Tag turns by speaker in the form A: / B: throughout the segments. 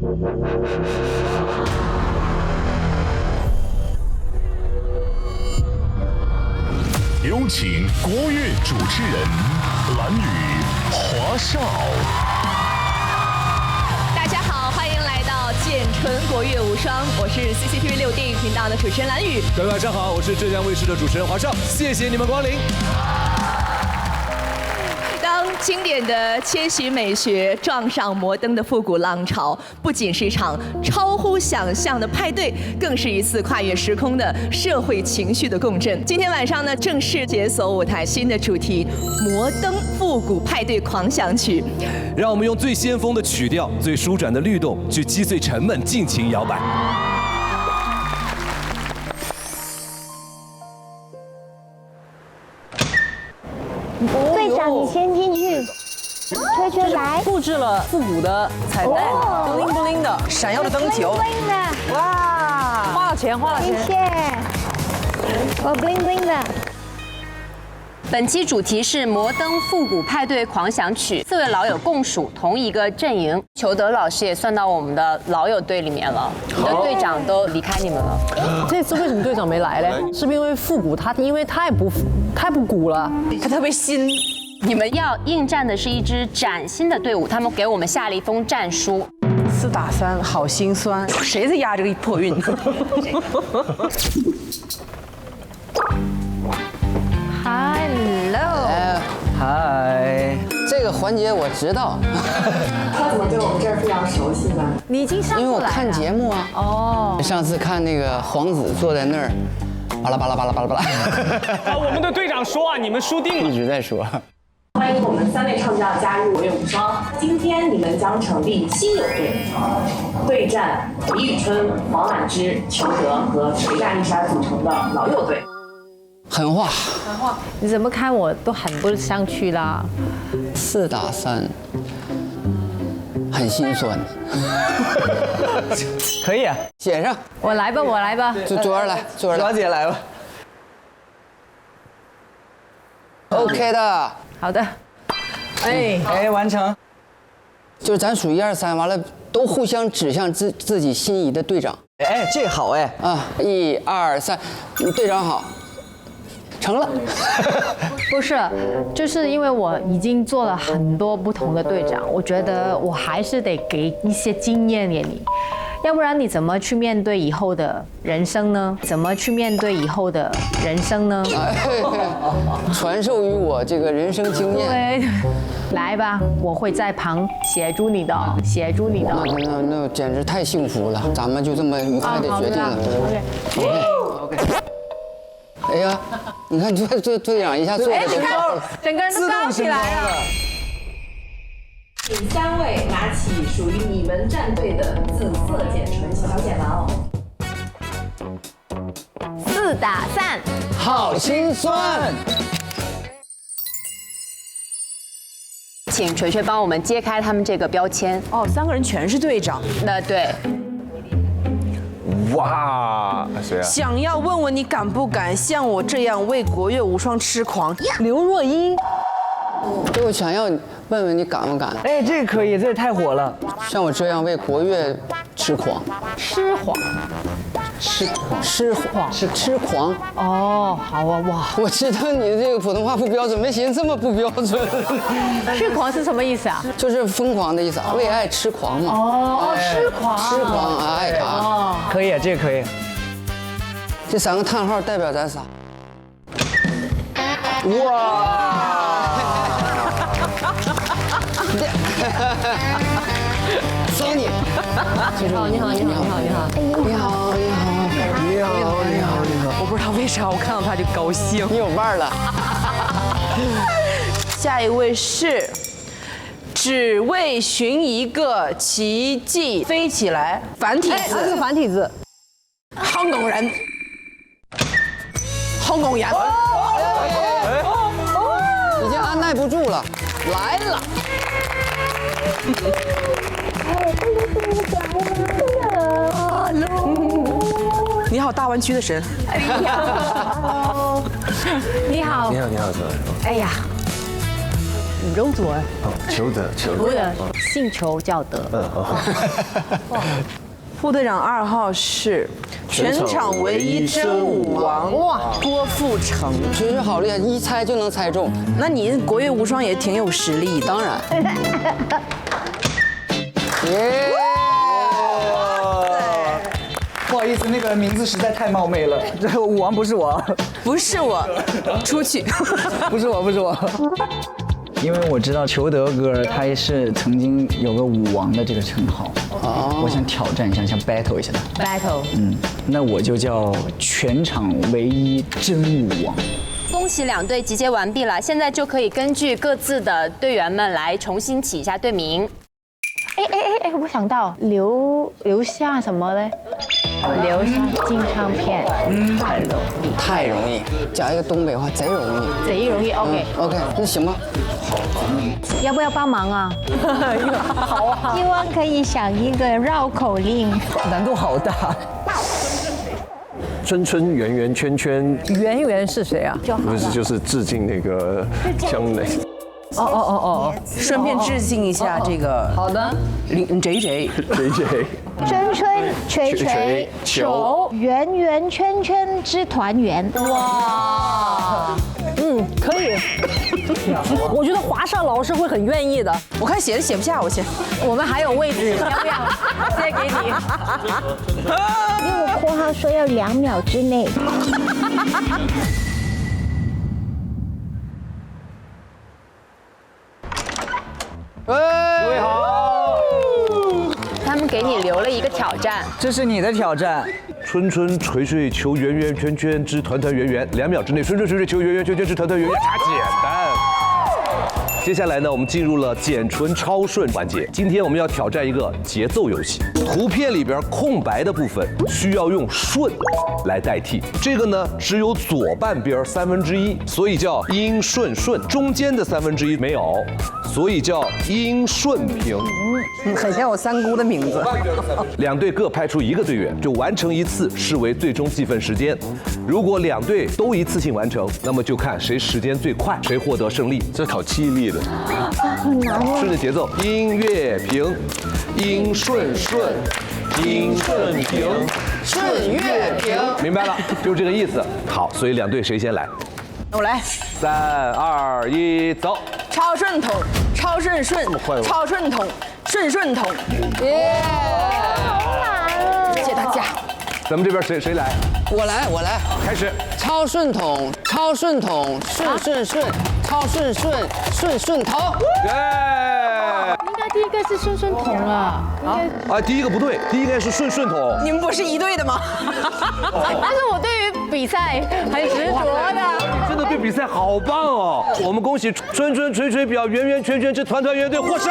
A: 有请国乐主持人蓝宇、华少。
B: 大家好，欢迎来到建春国乐无双，我是 CCTV 6电影频道的主持人蓝宇。
C: 各位晚上好，我是浙江卫视的主持人华少，谢谢你们光临。
B: 当经典的千禧美学撞上摩登的复古浪潮，不仅是一场超乎想象的派对，更是一次跨越时空的社会情绪的共振。今天晚上呢，正式解锁舞台新的主题——摩登复古派对狂想曲。
C: 让我们用最先锋的曲调、最舒展的律动，去击碎沉闷，尽情摇摆。
D: 队长，你先进去。吹吹来，
E: 布置了复古的彩带，bling bling的，闪耀的灯球，
D: bling 的，
E: 哇，花了钱，花了
D: 谢
E: 钱。
D: 谢。我 bling bling 的。
F: 本期主题是摩登复古派对狂想曲，4位老友共属同一个阵营。裘德老师也算到我们的老友队里面了，你的队长都离开你们了。
E: 这次为什么队长没来嘞？是不是因为复古？他因为太不古了，他特别新。
F: 你们要应战的是一支崭新的队伍，他们给我们下了一封战书。
E: 4打3，好心酸。谁在压这个破运
D: ？Hello。
G: 嗨，这个环节我知道。
H: 他怎么对我们这儿非常熟悉呢？
D: 你已经上
G: 因为
D: 过来了。
G: 我看节目啊。哦。上次看那个皇子坐在那儿，巴拉巴拉巴拉巴拉巴拉。
I: 我们的队长说啊，你们输定了。
G: 一直在说。
H: 欢迎我们3位唱将加入国乐无双。今天你们将成立新友队，对战李宇春、王菀之、裘德和锤大丽莎组成的老友队。
G: 狠话。
D: 你怎么看我都喊不上去啦。
G: 4打3，很心酸。
I: 可以啊，
G: 写上。
D: 我来吧，我来吧。
G: 卓儿来，卓儿来。
I: 姐来吧。
G: OK 的。
D: 好的。
I: 哎，完成。
G: 就是咱数1、2、3，完了都互相指向自己心仪的队长。
I: 哎，这个好哎。
G: 啊，1、2、3，队长好。成了。
D: 不是，就是因为我已经做了很多不同的队长，我觉得我还是得给一些经验给你，要不然你怎么去面对以后的人生呢？怎么去面对以后的人生呢？
G: 传授于我这个人生经验。
D: 对，来吧，我会在旁协助你的，协助你的。
G: 那简直太幸福了，咱们就这么愉快的决定了。OK。哎呀，你看这队长一下做的都
D: 整个人都高起来了。
H: 请3位拿起属于你们战队的紫色剪唇小剪刀。
D: 4打3，
G: 好心酸。
F: 请锤锤帮我们揭开他们这个标签。
E: 哦，3个人全是队长。
F: 那对。
C: 哇，谁啊？
E: 想要问问你敢不敢像我这样为国乐无双痴狂？刘若英。
G: 就想要问问你敢不敢？
I: 哎，这个可以，这个太火了。
G: 像我这样为国乐痴狂。
D: 痴狂。
G: 痴狂。
D: 哦，好啊，哇！
G: 我知道你的这个普通话不标准，没寻思这么不标准。
D: 痴狂是什么意思啊？
G: 就是疯狂的意思，为爱痴狂嘛。
D: 哦，痴狂。
G: 痴狂啊，爱他。
D: 哦，
I: 可以，这个可以。
G: 这3个叹号代表咱仨。哇！搜你。
D: 你好。
E: 我不知道为啥我看到他就高兴。
G: 你有伴儿了。
E: 下一位是，只为寻一个奇迹飞起来，繁体字。这个繁体字。香港人。香港人。
G: 已经按耐不住了，来了。
E: 你好，大湾区的神。
D: 你好。
C: 你好，
D: 哎呀，容祖儿，
A: 裘德，
D: 不是姓裘叫德。
E: 副队长2号是全场唯一真武王郭富城。
G: 学学好厉害，一猜就能猜中。
E: 那你国乐无双也挺有实力的，
G: 当然。耶！
I: 不好意思，那个名字实在太冒昧了。这个武王不是我，
E: 不是我，出去。
I: 不是我。因为我知道裘德哥他也是曾经有个武王的这个称号，我想挑战一下，想 battle 一下他。
D: battle。
I: 那我就叫全场唯一真武王。
F: 恭喜2队集结完毕了，现在就可以根据各自的队员们来重新起一下队名。
D: 哎，我想到留下什么嘞？留下金唱片，
G: 太容易，讲一个东北话，贼容易。
D: 贼容易 ，OK。OK，
G: 那行吧。
D: 要不要帮忙啊？好啊。希望可以想一个绕口令。
I: 难度好大。
A: 春春圆圆圈圈，
E: 圆圆是谁啊？
A: 不是就是致敬那个江磊。
E: 顺便致敬一下这个。好的。JJ。
J: 春春垂垂球，圆圆圈圈之团圆。
K: 哇，可以。我觉得华少老师会很愿意的。
E: 我看写不下，
K: 我们还有位置，要不要再给你？
J: 因为我括号说要2秒之内。
G: 各位好。
F: 他们给你留了一个挑战，
I: 这是你的挑战。
A: 春春垂垂球圆圆圈圈之团团圆圆，2秒之内春春垂垂球圆圆圈圈之团团圆圆，太简单。接下来呢，我们进入了简纯超顺环节。今天我们要挑战一个节奏游戏，图片里边空白的部分需要用顺来代替。这个呢，只有左半边1/3，所以叫音顺顺；中间的1/3没有，所以叫音顺平。
E: 很像我3姑的名字。
A: 2队各派出1个队员，就完成1次视为最终计分时间。如果2队都一次性完成，那么就看谁时间最快，谁获得胜利。这考记忆力的。
J: 很难哦。
A: 顺着节奏，音乐平，音顺顺，音顺平，
G: 顺乐平。
A: 明白了，就是这个意思。好，所以2队谁先来？
E: 我来。
A: 3、2、1，走。
E: 超顺统，超顺顺，超顺统，顺顺统。耶！
J: 好难哦。
E: 谢谢大家。
A: 咱们这边谁来？
G: 我来。
A: 开始。
G: 超顺统，超顺统，顺顺顺，超顺顺，顺顺统。
D: 应该第一个是顺顺统了。
A: 第一个不对，第一个是顺顺统。
E: 你们不是1队的吗？
D: 但是我对于比赛很执着的。
A: 真的对比赛好棒哦！我们恭喜春春垂垂表圆圆圈圈之团团圆圆队获胜。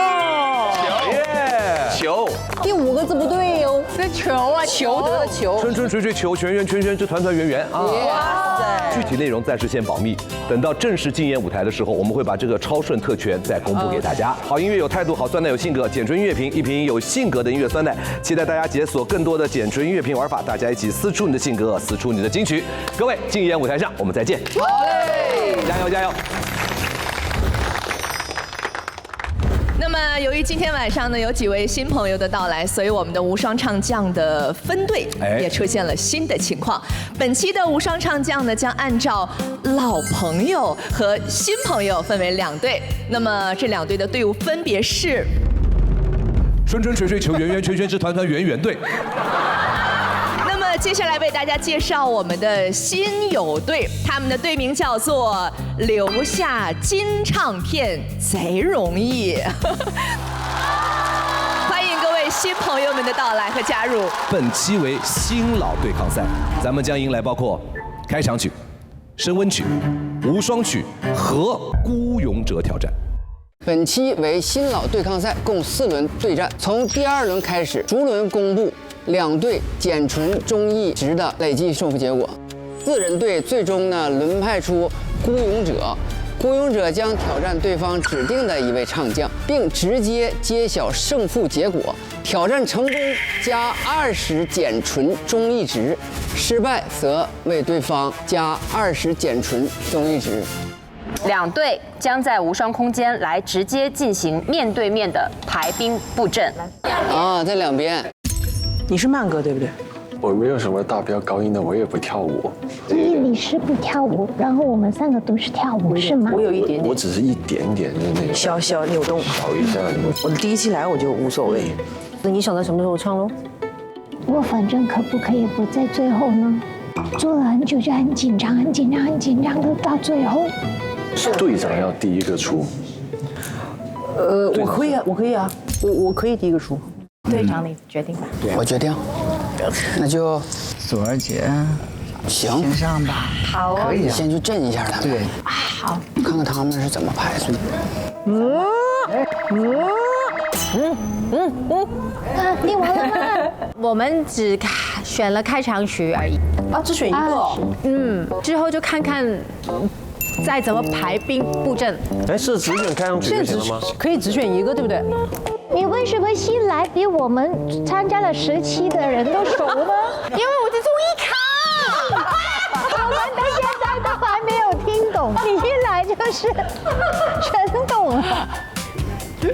A: 球。
K: 第5个字不对哟，
D: 是球啊，
E: 裘德的裘。
A: 春春垂垂球，圆圆圈圈之团团圆圆啊！
E: 哇塞！
A: 具体内容暂时先保密，等到正式竞演舞台的时候，我们会把这个超顺特权再公布给大家。好音乐有态度，好酸奶有性格，简纯音乐评，一瓶有性格的音乐酸奶，期待大家解锁更多的简纯音乐评玩法，大家一起撕出你的性格，撕出你的金曲。各位，竞演舞台上我们再见。
G: 好嘞，
A: 加油加油！
B: 那么，由于今天晚上呢有几位新朋友的到来，所以我们的无双唱将的分队也出现了新的情况。本期的无双唱将呢将按照老朋友和新朋友分为2队。那么这2队的队伍分别是
C: 春春垂垂球圆圆圈圈之团团圆圆队。
B: 那么接下来为大家介绍我们的新友队，他们的队名叫做留下金唱片贼容易。欢迎各位新朋友们的到来和加入。
C: 本期为新老对抗赛，咱们将迎来包括开场曲、升温曲、无双曲和孤勇者挑战。
G: 本期为新老对抗赛，共4轮对战。从第2轮开始，逐轮公布2队简纯综艺值的累计胜负结果。4人队最终呢轮派出孤勇者，孤勇者将挑战对方指定的1位唱将，并直接揭晓胜负结果。挑战成功加20简纯综艺值，失败则为对方加20简纯综艺值。
F: 两队将在无双空间来直接进行面对面的排兵布阵。
G: 啊，在两边。
E: 你是慢歌对不对？
L: 我没有什么大飙高音的，我也不跳舞。
J: 你是不跳舞，然后我们3个都是跳舞，是吗？
E: 我有一点点，
L: 我只是一点点，就是那个
E: 小扭动，
L: 小一下。
E: 我第一期来我就无所谓。那你想在什么时候唱喽？
J: 我反正可不可以不在最后呢？做了很久就很紧张，很紧张，很紧张的，到最后。
L: 队长要第一个出。
E: 我可以啊，我可以啊，我可以第一个出。
D: 队长你决定吧。
G: 我决定，那就
I: 左儿姐，
G: 行，
I: 先上吧。
D: 好啊，
I: 可以啊。
G: 先去震一下他们。
I: 对，
D: 好。
G: 看看他们是怎么排的。
J: 你完了吗？
D: 我们只选了开场曲而已。
E: 啊，只选一个。
D: 之后就看看再怎么排兵布阵。
L: 哎，是只选开场曲就行了吗？
E: 可以只选一个，对不对？
J: 你为什么新来比我们参加了10期的人都熟呢？
D: 因为我是综艺咖。
J: 我们到现在都还没有听懂，你一来就是全懂了。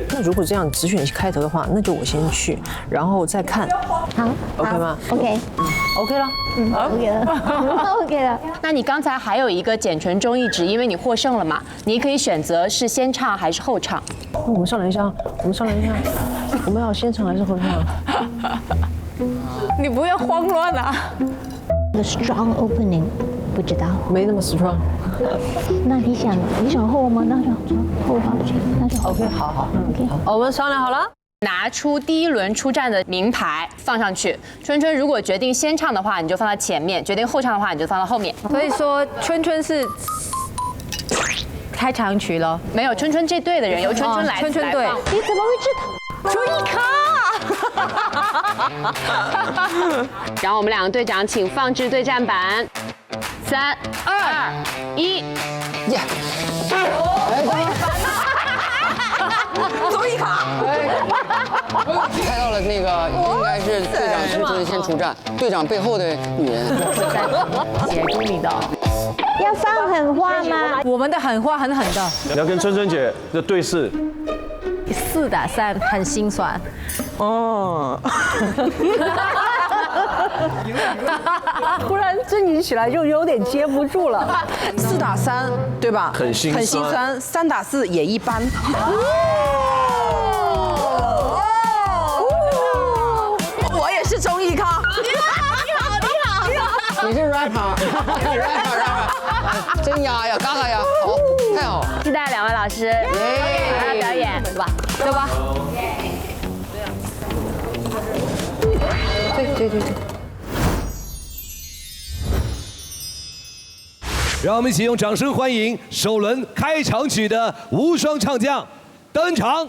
E: 那如果这样只选开头的话，那就我先去，然后再看。
J: 好
E: ，OK 吗
J: ？OK，
E: OK 了
J: ，OK 了，OK 了。
F: 那你刚才还有一个简纯中意值，因为你获胜了嘛，你可以选择是先唱还是后唱。
E: 我们商量一下，我们要先唱还是后唱？
D: 你不要慌乱啊。
J: The strong opening， 不知道。
E: 没那么 strong。
J: 那你想后吗？那就后好去，那就
E: OK， 好
J: ，OK。
E: 我们商量好了。
F: 拿出第一轮出战的名牌放上去。春春如果决定先唱的话，你就放到前面；决定后唱的话，你就放到后面。
D: 所以说春春是开场曲咯。
F: 没有春春这队的人由春春来。
D: 春春队，
J: 你怎么会知道？
D: 综艺咖。
F: 然后我们2个队长请放置对战板。3、2、1，
G: 耶！
E: 综艺咖。
G: 猜到了，那个应该是队长春春先出战，队长背后的女人。
D: 协助你的。
J: 要放狠话吗？
D: 我们的狠话很狠的。
L: 你要跟春春姐的对视。
D: 4打3，很心酸。
E: 哦。忽然正经起来就有点接不住了。4打3，对吧？
L: 很心酸。
E: 3打4也一般。我也是综艺咖。
G: 你是 rapper， 真压呀，嘎嘎呀，好，太好。
F: 期待2位老师马上表演，走吧，走吧。
E: 对。
C: 让我们一起用掌声欢迎首轮开场曲的无双唱将登场。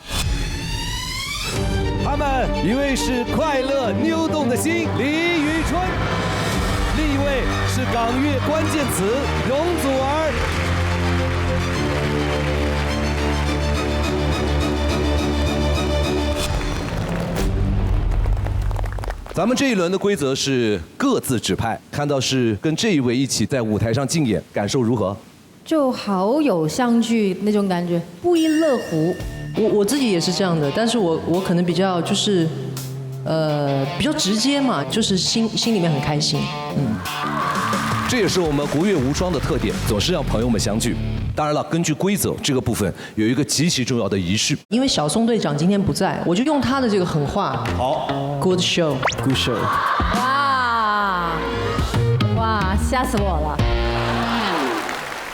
C: 他们一位是快乐扭动的心李宇春，另一位是港乐关键词容祖儿。咱们这一轮的规则是各自指派，看到是跟这一位一起在舞台上竞演，感受如何？
M: 就好友相聚那种感觉，不亦乐乎。我自己也是这样的，但是我可能比较就是比较直接嘛，就是心里面很开心。
C: 这也是我们国乐无双的特点，总是让朋友们相聚。当然了，根据规则，这个部分有一个极其重要的仪式。
M: 因为小松队长今天不在，我就用他的这个狠话。
C: 好
M: ，Good show，
L: Good show。
D: 哇，吓死我了。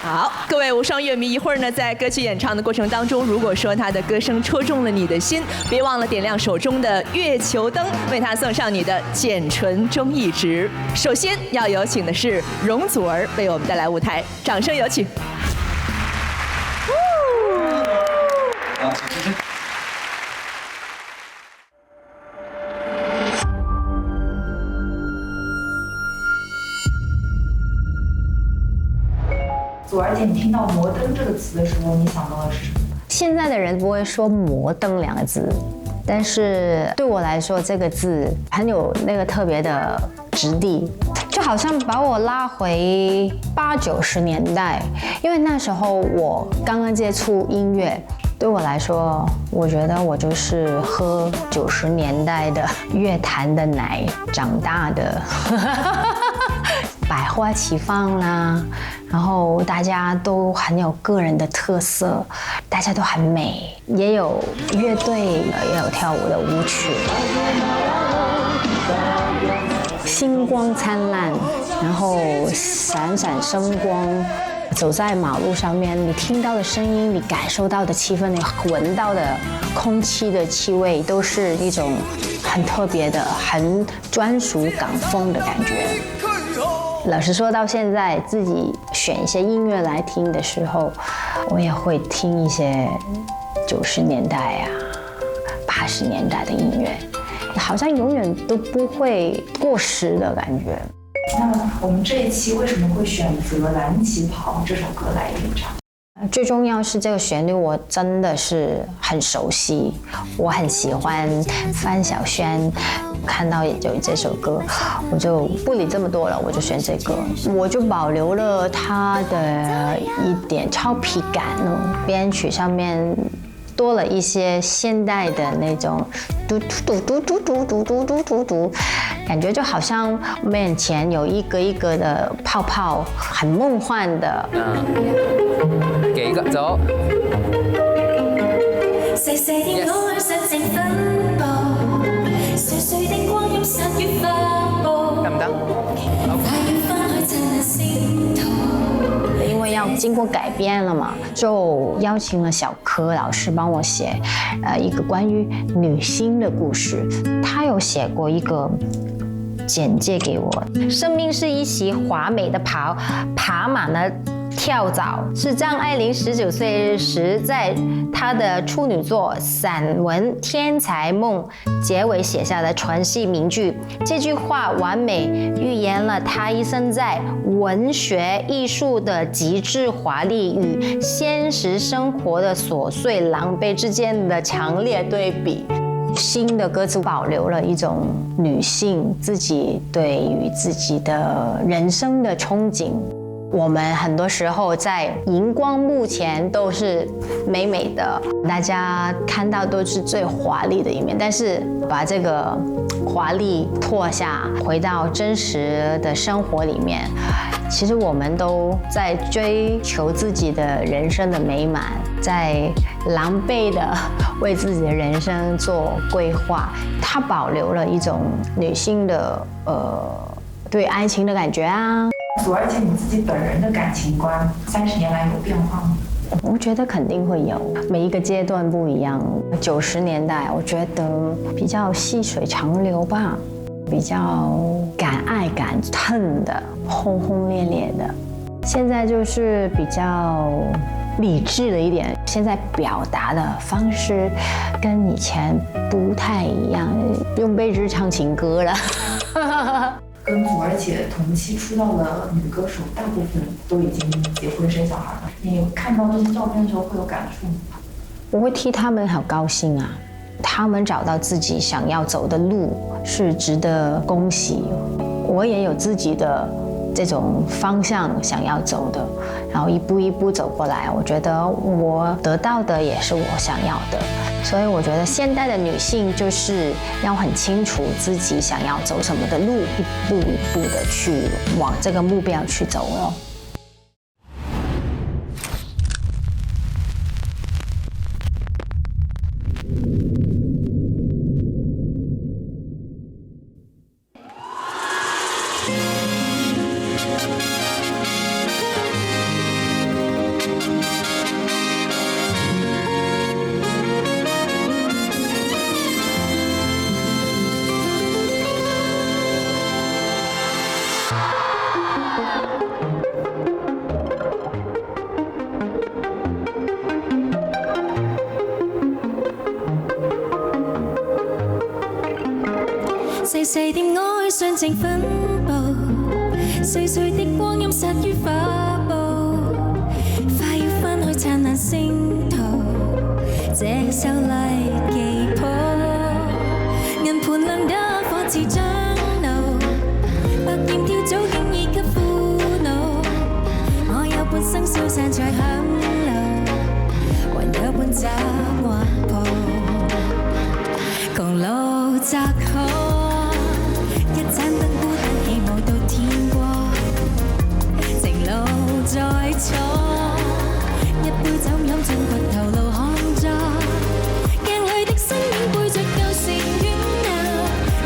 B: 好，各位无双乐迷，一会儿呢，在歌曲演唱的过程当中，如果说他的歌声戳中了你的心，别忘了点亮手中的月球灯，为他送上你的简纯中意值。首先要有请的是容祖儿为我们带来舞台，掌声有请。
N: 祖儿姐，你听到摩登这个词的时候，你想到的是什么？
D: 现在的人不会说摩登2个字，但是对我来说，这个字很有那个特别的质地，就好像把我拉回80、90年代，因为那时候我刚刚接触音乐。对我来说，我觉得我就是喝90年代的乐坛的奶长大的，百花齐放啦，然后大家都很有个人的特色，大家都很美，也有乐队，也有跳舞的舞曲，星光灿烂，然后闪闪生光。走在马路上面，你听到的声音，你感受到的气氛，你闻到的空气的气味，都是一种很特别的、很专属港风的感觉。老实说，到现在自己选一些音乐来听的时候，我也会听一些90年代啊、80年代的音乐，好像永远都不会过时的感觉。
N: 那么我们这一期为什么会选择《蓝旗袍》这首歌来演唱？
D: 最重要是这个旋律，我真的是很熟悉，我很喜欢范晓萱。看到有这首歌，我就不理这么多了，我就选这个。我就保留了它的一点俏皮感，编曲上面多了一些现代的那种嘟嘟嘟嘟嘟嘟嘟嘟嘟嘟，感觉就好像面前有一个一个的泡泡，很梦幻的。
O: 幾個走。
P: 細細的我愛實情分佈，碎碎的光陰散於發布，快要翻去燦爛星途。
D: 因为要经过改编了嘛，就邀请了小柯老师帮我写，一个关于女星的故事。他有写过一个简介给我：生命是一袭华美的袍，爬满了跳蚤，是张爱玲19岁时在她的处女作散文《天才梦》结尾写下的传世名句。这句话完美预言了她一生在文学艺术的极致华丽与现实生活的琐碎狼狈之间的强烈对比。新的歌词保留了一种女性自己对于自己的人生的憧憬。我们很多时候在荧光幕前都是美美的，大家看到都是最华丽的一面，但是把这个华丽脱下，回到真实的生活里面，其实我们都在追求自己的人生的美满，在狼狈的为自己的人生做规划。它保留了一种女性的对爱情的感觉啊。
N: 祖儿姐，你自己本人的感情观30年来有变化吗？
D: 我觉得肯定会有，每一个阶段不一样。90年代我觉得比较细水长流吧，比较敢爱敢恨的，轰轰烈烈的。现在就是比较理智了一点，现在表达的方式跟以前不太一样，用辈子唱情歌了。
N: 跟祖儿姐同期出道的女歌手，大部分都已经结婚生小孩了。你看到这些照片的时候会有感触吗？
D: 我会替他们好高兴啊！他们找到自己想要走的路是值得恭喜。我也有自己的这种方向想要走的，然后一步一步走过来，我觉得我得到的也是我想要的。所以我觉得现代的女性就是要很清楚自己想要走什么的路，一步一步的去往这个目标去走了。
P: 細細點愛上情分佈，碎碎的光陰散於發布，快要翻去燦爛星途，這秀麗旗袍。輪盤亮得火似將怒，百厭跳早竟已給苦惱。我有半生消散在響路，還有半爪畫布，窮路窄巷，一盞燈孤單起舞到天光，情路再闖，一杯酒飲進骨頭路看咗，鏡裏的身影背着舊城喧鬧，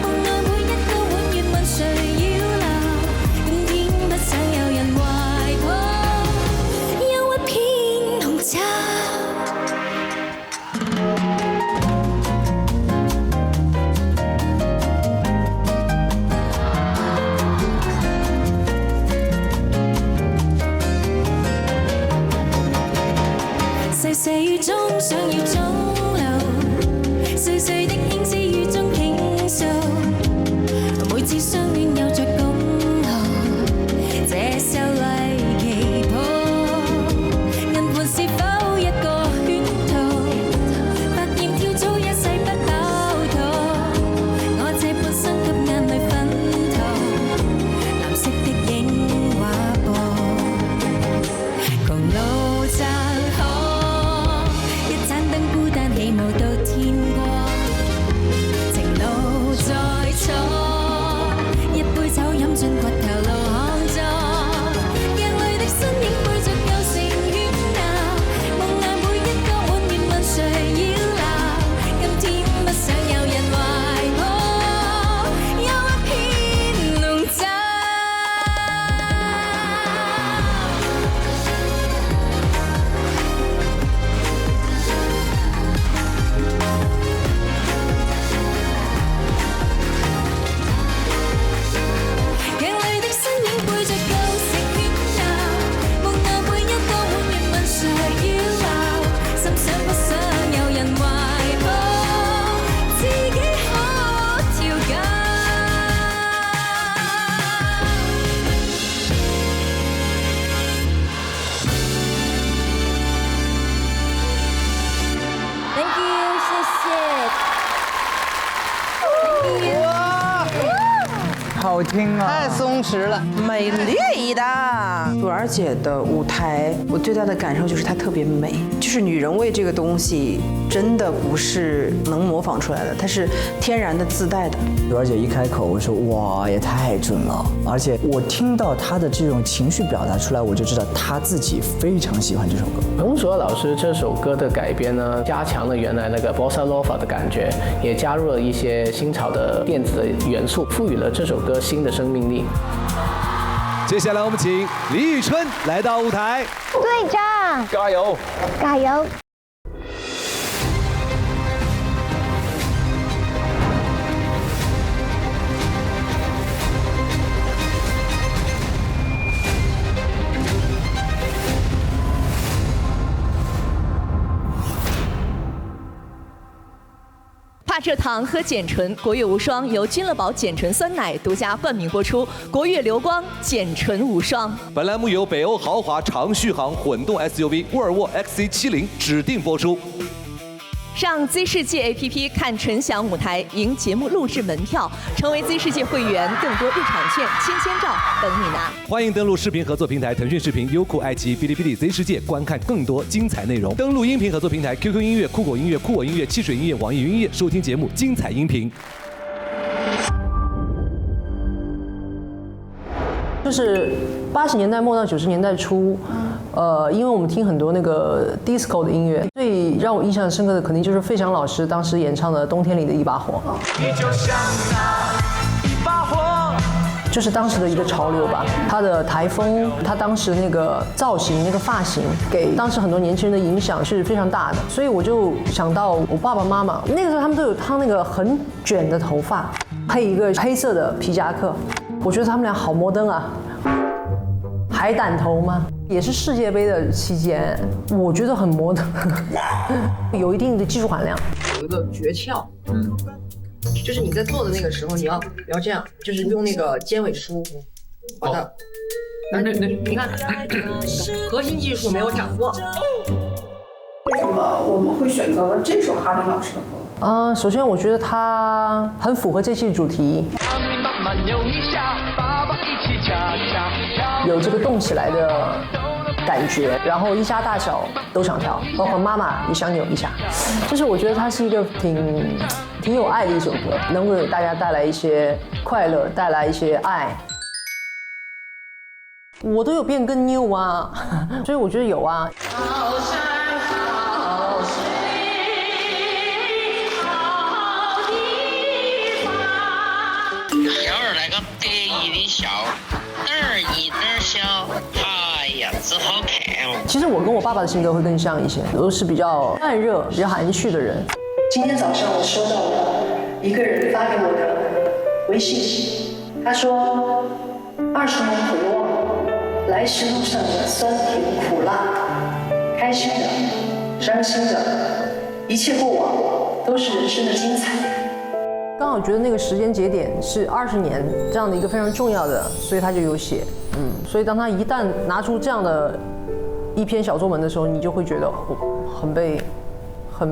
P: 夢內每一個碗越問誰要留，今天不想有人懷抱，憂鬱偏紅茶。細細雨中想要終老，碎碎的輕絲雨中傾訴，每次相戀有着恭賀，這秀麗旗袍，銀盤是否一個圈套？百厭跳蚤一世不飽肚，我這半生給眼淚薰陶，藍色的影畫布，窮路窄巷，一盞燈孤單起舞到天光，情路再闖，一杯酒飲進骨頭路看咗，鏡裏的身影背着舊城喧鬧，夢內每一個碗面問誰要留，今天不想有人懷抱，憂鬱偏籠罩。鏡裏的身影背着舊城喧鬧，夢內每一個碗面問誰要留，心想不想有人懷抱，自己可調教。
K: Thank you， 謝謝。
I: 好听啊，
G: 太松弛了，
E: 美丽的。朵儿姐的舞台，我最大的感受就是她特别美，就是女人味这个东西真的不是能模仿出来的，它是天然的自带的。
I: 朵儿姐一开口，我说哇，也太准了，而且我听到她的这种情绪表达出来，我就知道她自己非常喜欢这首歌。
Q: 彭祖儿老师这首歌的改编呢，加强了原来那个 bossa nova 的感觉，也加入了一些新潮的电子的元素，赋予了这首歌新的生命力。
C: 接下来我们请李宇春来到舞台。
J: 队长，
L: 加油！
J: 加油！
B: 怕蔗糖喝碱醇，国悦无双由君乐宝碱醇酸奶独家冠名播出，国悦流光碱醇无双。
C: 本栏目由北欧豪华长续航混动 SUV 沃尔沃 XC70指定播出。
B: 上 Z 世界 APP 看纯享舞台，赢节目录制门票，成为 Z 世界会员，更多入场券、亲签照等你拿。
C: 欢迎登录视频合作平台腾讯视频、优酷、爱奇艺、哔哩哔哩 Z 世界，观看更多精彩内容。登录音频合作平台 QQ 音乐、酷狗音乐、酷我音乐、汽水音乐、网易云音乐，收听节目精彩音频。
K: 就是80年代末到90年代初，因为我们听很多那个 disco 的音乐，最让我印象深刻的肯定就是费翔老师当时演唱的《冬天里的一把火》。你就像那一把火，就是当时的一个潮流吧。他的台风，他当时那个造型、那个发型，给当时很多年轻人的影响是非常大的。所以我就想到我爸爸妈妈那个时候，他们都有烫那个很卷的头发，配一个黑色的皮夹克。我觉得他们俩好摩登啊，海胆头吗？也是世界杯的期间，我觉得很摩登，有一定的技术含量。
M: 有一个诀窍，就是你在做的那个时候，你要这样，就是用那个尖尾梳，把它，你看，核心技术没有掌握。
R: 为什么我们会选择了这首哈林老师的歌？
K: 首先我觉得它很符合这期的主题，有这个动起来的感觉，然后一家大小都想跳，包括妈妈也想扭一下。就是我觉得它是一个挺有爱的一首歌，能够给大家带来一些快乐，带来一些爱。我都有变更 new 啊，所以我觉得有啊。
R: 小儿那个得意的笑，哪儿一哪儿笑，哎呀，真好看哦。
K: 其实我跟我爸爸的性格会更像一些，都是比较慢热、比较含蓄的人。
S: 今天早上我收到了一个人发给我的微信，他说：“20年回望，来时路上的酸甜苦辣，开心的、伤心的，一切过往都是人生的精彩。”
K: 刚好觉得那个时间节点是20年这样的一个非常重要的，所以他就有写。所以当他一旦拿出这样的一篇小作文的时候，你就会觉得很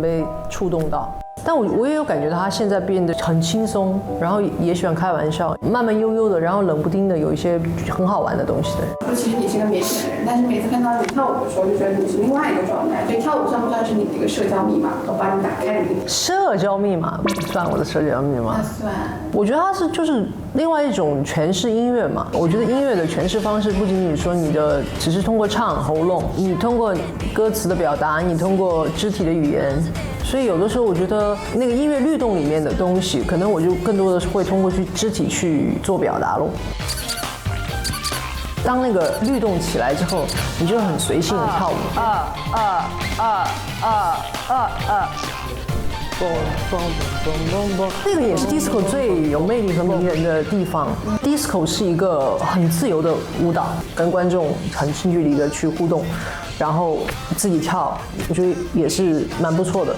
K: 被触动到。但我也有感觉到他现在变得很轻松，然后也喜欢开玩笑，慢慢悠悠的，然后冷不丁的有一些很好玩的东西的人。
N: 其实你是个腼腆的人，但是每次看到你跳舞的时候，就觉得你是另外一个状态。所以跳舞算不算是你的一个社交密码？我把你打开的一个
K: 社交密码不算我的社交密码。
N: 那算。
K: 我觉得它是就是另外一种诠释音乐嘛。我觉得音乐的诠释方式不仅仅说你的只是通过唱喉咙，你通过歌词的表达，你通过肢体的语言。所以有的时候我觉得那个音乐律动里面的东西，可能我就更多的是会通过肢体去做表达咯。当那个律动起来之后，你就很随性的跳舞。那个也是 disco 最有魅力和迷人的地方。disco 是一个很自由的舞蹈，跟观众很近距离的去互动，然后自己跳，我觉得也是蛮不错的。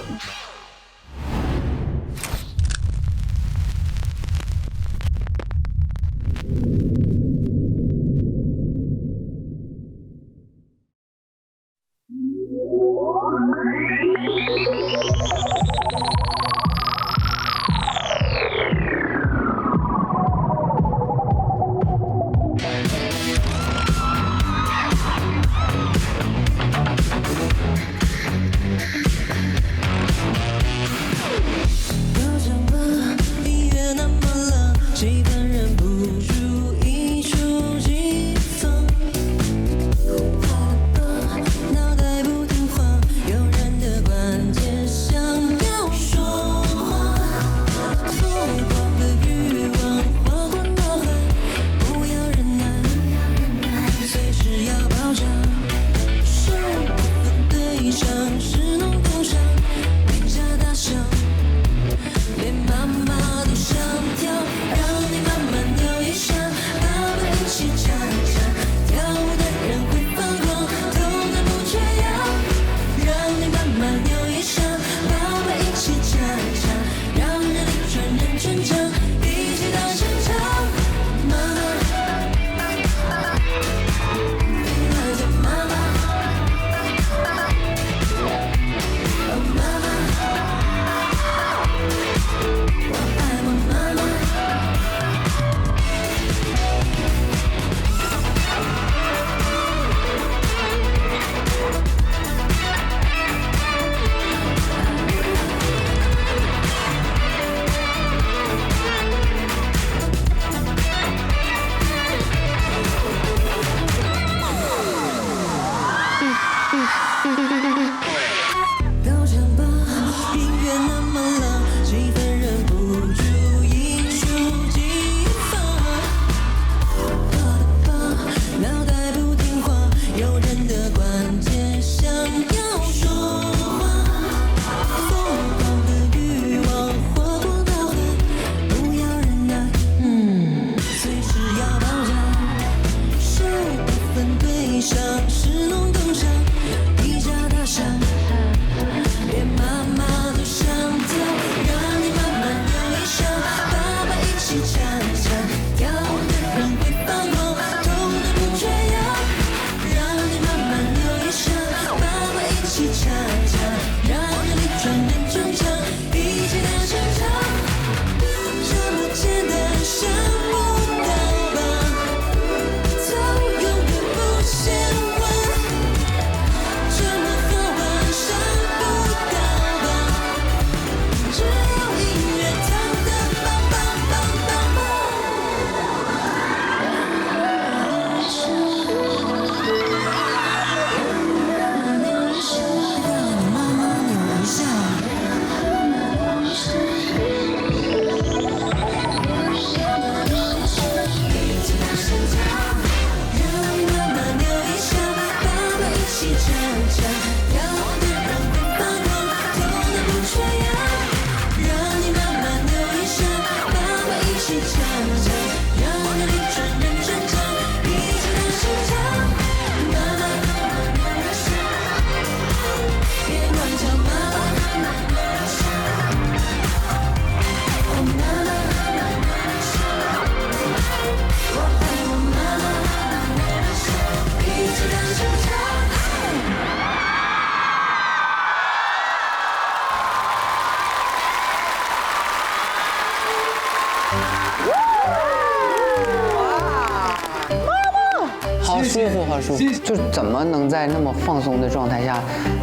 G: 好舒服，好舒服。就怎么能在那么放松的状态下，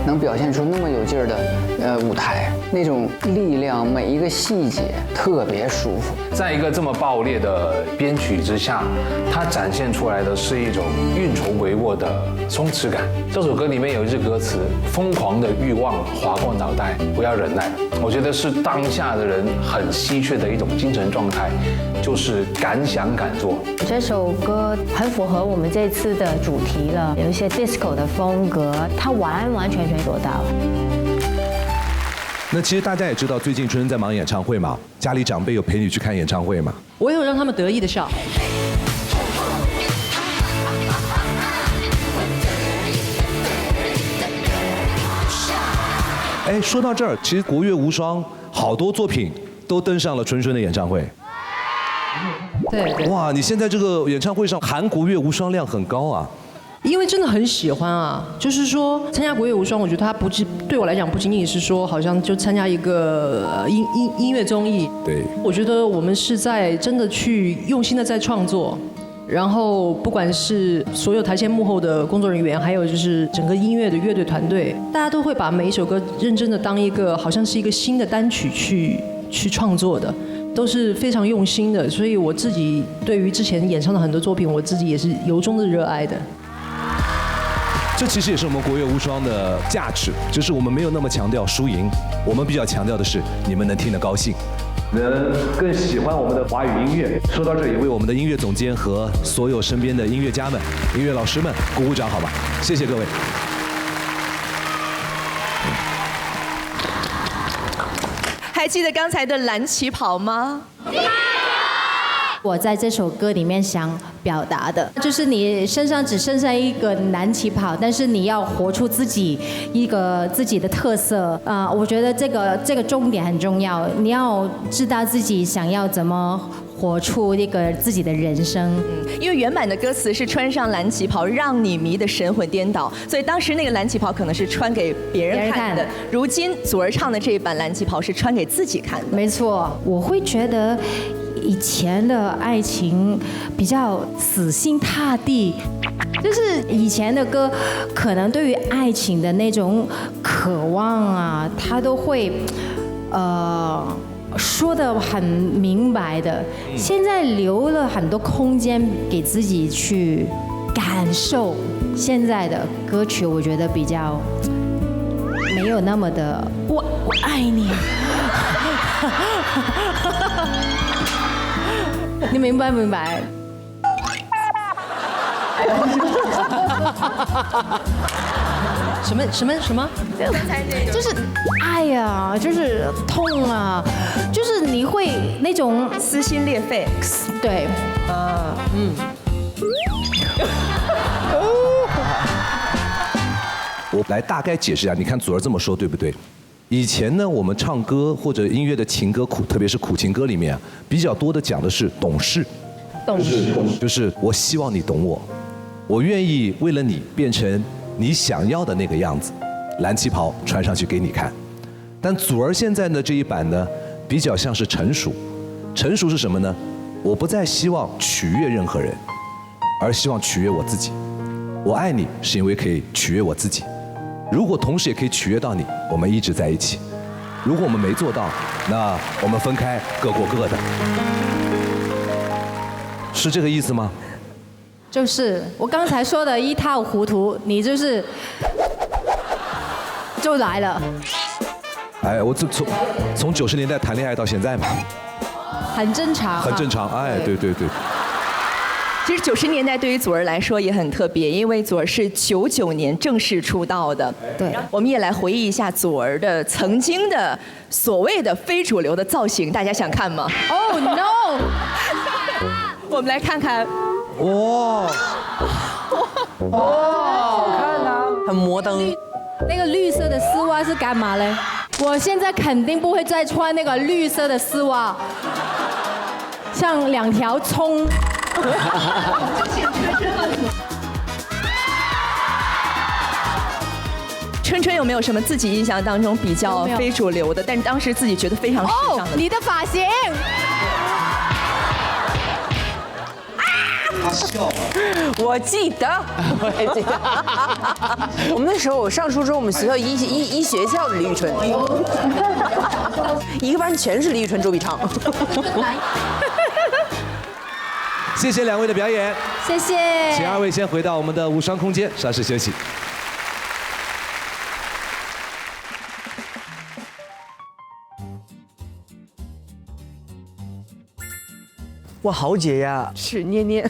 G: 能表现出那么有劲儿的舞台，那种力量，每一个细节特别舒服。
T: 在一个这么爆裂的编曲之下，它展现出来的是一种运筹帷幄的松弛感。这首歌里面有一句歌词：“疯狂的欲望划过脑袋，不要忍耐。”我觉得是当下的人很稀缺的一种精神状态，就是敢想敢做。
D: 这首歌很符合我们这次的主题了，有一些 disco 的风格，它完完全全做到了。
C: 那其实大家也知道，最近春春在忙演唱会嘛，家里长辈有陪你去看演唱会吗？
M: 我有让他们得意的笑。
C: 哎，说到这儿，其实国乐无双好多作品都登上了春春的演唱会。
M: 对。
C: 哇，你现在这个演唱会上韩国乐无双量很高啊。
M: 因为真的很喜欢啊，就是说参加国乐无双，我觉得它对我来讲不仅仅是说好像就参加一个音乐综艺，
C: 对，
M: 我觉得我们是在真的去用心的在创作，然后不管是所有台前幕后的工作人员，还有就是整个音乐的乐队团队，大家都会把每一首歌认真的当一个好像是一个新的单曲去创作的。都是非常用心的，所以我自己对于之前演唱的很多作品，我自己也是由衷的热爱的。
C: 这其实也是我们国乐无双的价值，就是我们没有那么强调输赢，我们比较强调的是你们能听得高兴，能更喜欢我们的华语音乐。说到这里，为我们的音乐总监和所有身边的音乐家们、音乐老师们鼓鼓掌，好吧？谢谢各位。
B: 还记得刚才的蓝旗袍吗？
D: 我在这首歌里面想表达的，就是你身上只剩下一个蓝旗袍，但是你要活出自己的特色啊！我觉得这个重点很重要，你要知道自己想要怎么活出一个自己的人生。
B: 因为原版的歌词是穿上蓝旗袍，让你迷得神魂颠倒，所以当时那个蓝旗袍可能是穿给别人看的。如今祖儿唱的这一版蓝旗袍是穿给自己看的。
D: 没错，我会觉得以前的爱情比较死心塌地，就是以前的歌可能对于爱情的那种渴望啊，他都会说得很明白的。现在留了很多空间给自己去感受。现在的歌曲我觉得比较没有那么的我爱你。你明白？
M: 什么？
D: 就是爱呀，就是痛啊，就是你会那种
B: 撕心裂肺。
D: 对，
C: 我来大概解释一下，你看祖儿这么说对不对？以前呢，我们唱歌或者音乐的情歌特别是苦情歌里面，比较多的讲的是懂事，就是我希望你懂我，我愿意为了你变成你想要的那个样子，蓝旗袍穿上去给你看。但祖儿现在呢这一版呢，比较像是成熟。成熟是什么呢？我不再希望取悦任何人，而希望取悦我自己。我爱你是因为可以取悦我自己。如果同时也可以取悦到你，我们一直在一起。如果我们没做到，那我们分开，各过各的。是这个意思吗？
D: 就是我刚才说的一塌糊涂，你就来了。
C: 哎，我从90年代谈恋爱到现在嘛，
D: 很正常。
C: 很正常，哎，对。
B: 其实90年代对于祖儿来说也很特别，因为祖儿是99年正式出道的。
D: 对，
B: 我们也来回忆一下祖儿的曾经的所谓的非主流的造型，大家想看吗
D: ？Oh no！
B: 我们来看看。
C: 哇，
K: 好看啊，很摩登。
D: 那个绿色的丝袜是干嘛嘞？我现在肯定不会再穿那个绿色的丝袜，像2条葱。
B: 春春有没有什么自己印象当中比较非主流的，但是当时自己觉得非常时尚的？
D: 你的发型。
C: 他笑了。
E: 我记得，我也记得。我们那时候我上初中，我们学校一学校的李宇春，一个班全是李宇春、周笔畅。
C: 谢谢2位的表演，
D: 谢谢。
C: 请2位先回到我们的无双空间，稍事休息。
I: 哇，好解呀！
E: 是捏捏。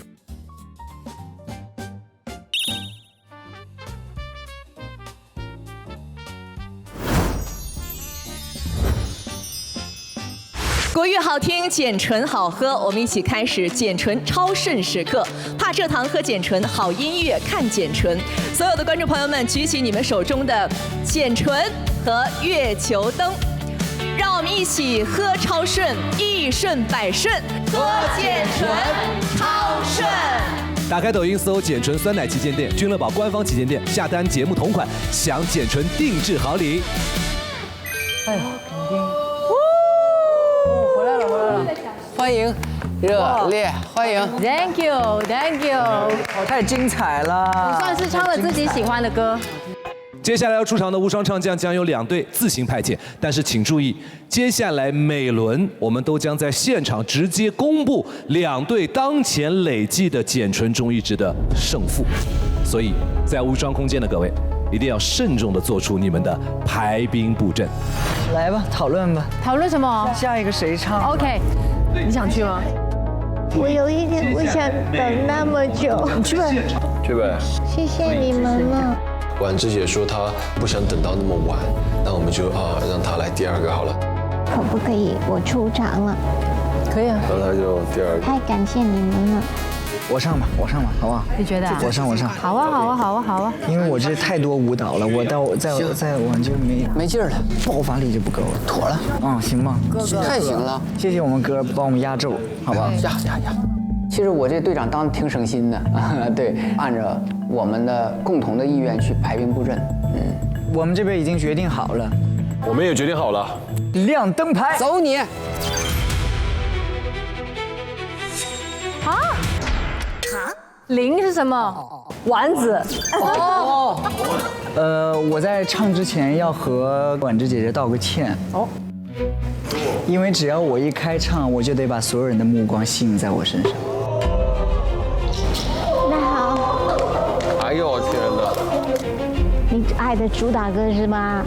B: 国语好听，简纯好喝，我们一起开始简纯超顺时刻。怕蔗糖喝简纯，好音乐看简纯。所有的观众朋友们，举起你们手中的简纯和月球灯，让我们一起喝超顺，一顺百顺，喝简纯超顺。
C: 打开抖音搜简纯酸奶旗舰店、君乐宝官方旗舰店，下单节目同款，享简纯定制好礼。
G: 哎呀，回来了，欢迎，热烈欢迎
D: ，Thank you，Thank you，
I: 太精彩了！
D: 你算是唱了自己喜欢的歌。
C: 接下来要出场的无双唱将将有2队自行派遣，但是请注意，接下来每轮我们都将在现场直接公布2队当前累计的简纯中医值的胜负，所以在无双空间的各位一定要慎重地做出你们的排兵布阵。
I: 来吧，讨论吧。
D: 讨论什么？
I: 下一个谁唱
D: ？OK，
E: 你想去吗？
J: 我有一点不想等那么久。
E: 你去呗。
L: 去呗。
J: 谢谢你们了。
L: 婉芝姐说她不想等到那么晚，那我们就让她来第2个好了。
J: 可不可以我出场了？
E: 可以啊。
L: 那她就第2个。
J: 太感谢你们了。
I: 我上吧，好不好？
D: 你觉得？
I: 我上。
D: 好啊。
I: 因为我这太多舞蹈了，我再往就没劲儿了，爆发力就不够了。妥了，行吗？
G: 太行了，
I: 谢谢我们哥帮我们压轴，好不好？
G: 压。其实我这队长当得挺省心的，对，按照我们的共同的意愿去排兵布阵。
I: 我们这边已经决定好了，
L: 我们也决定好了，
I: 亮灯牌，
G: 走你。
D: 0是什么？丸子。
I: 我在唱之前要和婉芝姐姐道个歉。因为只要我一开唱，我就得把所有人的目光吸引在我身上。
J: 那好。
L: 哎呦天哪！
J: 你爱的主打歌是吗？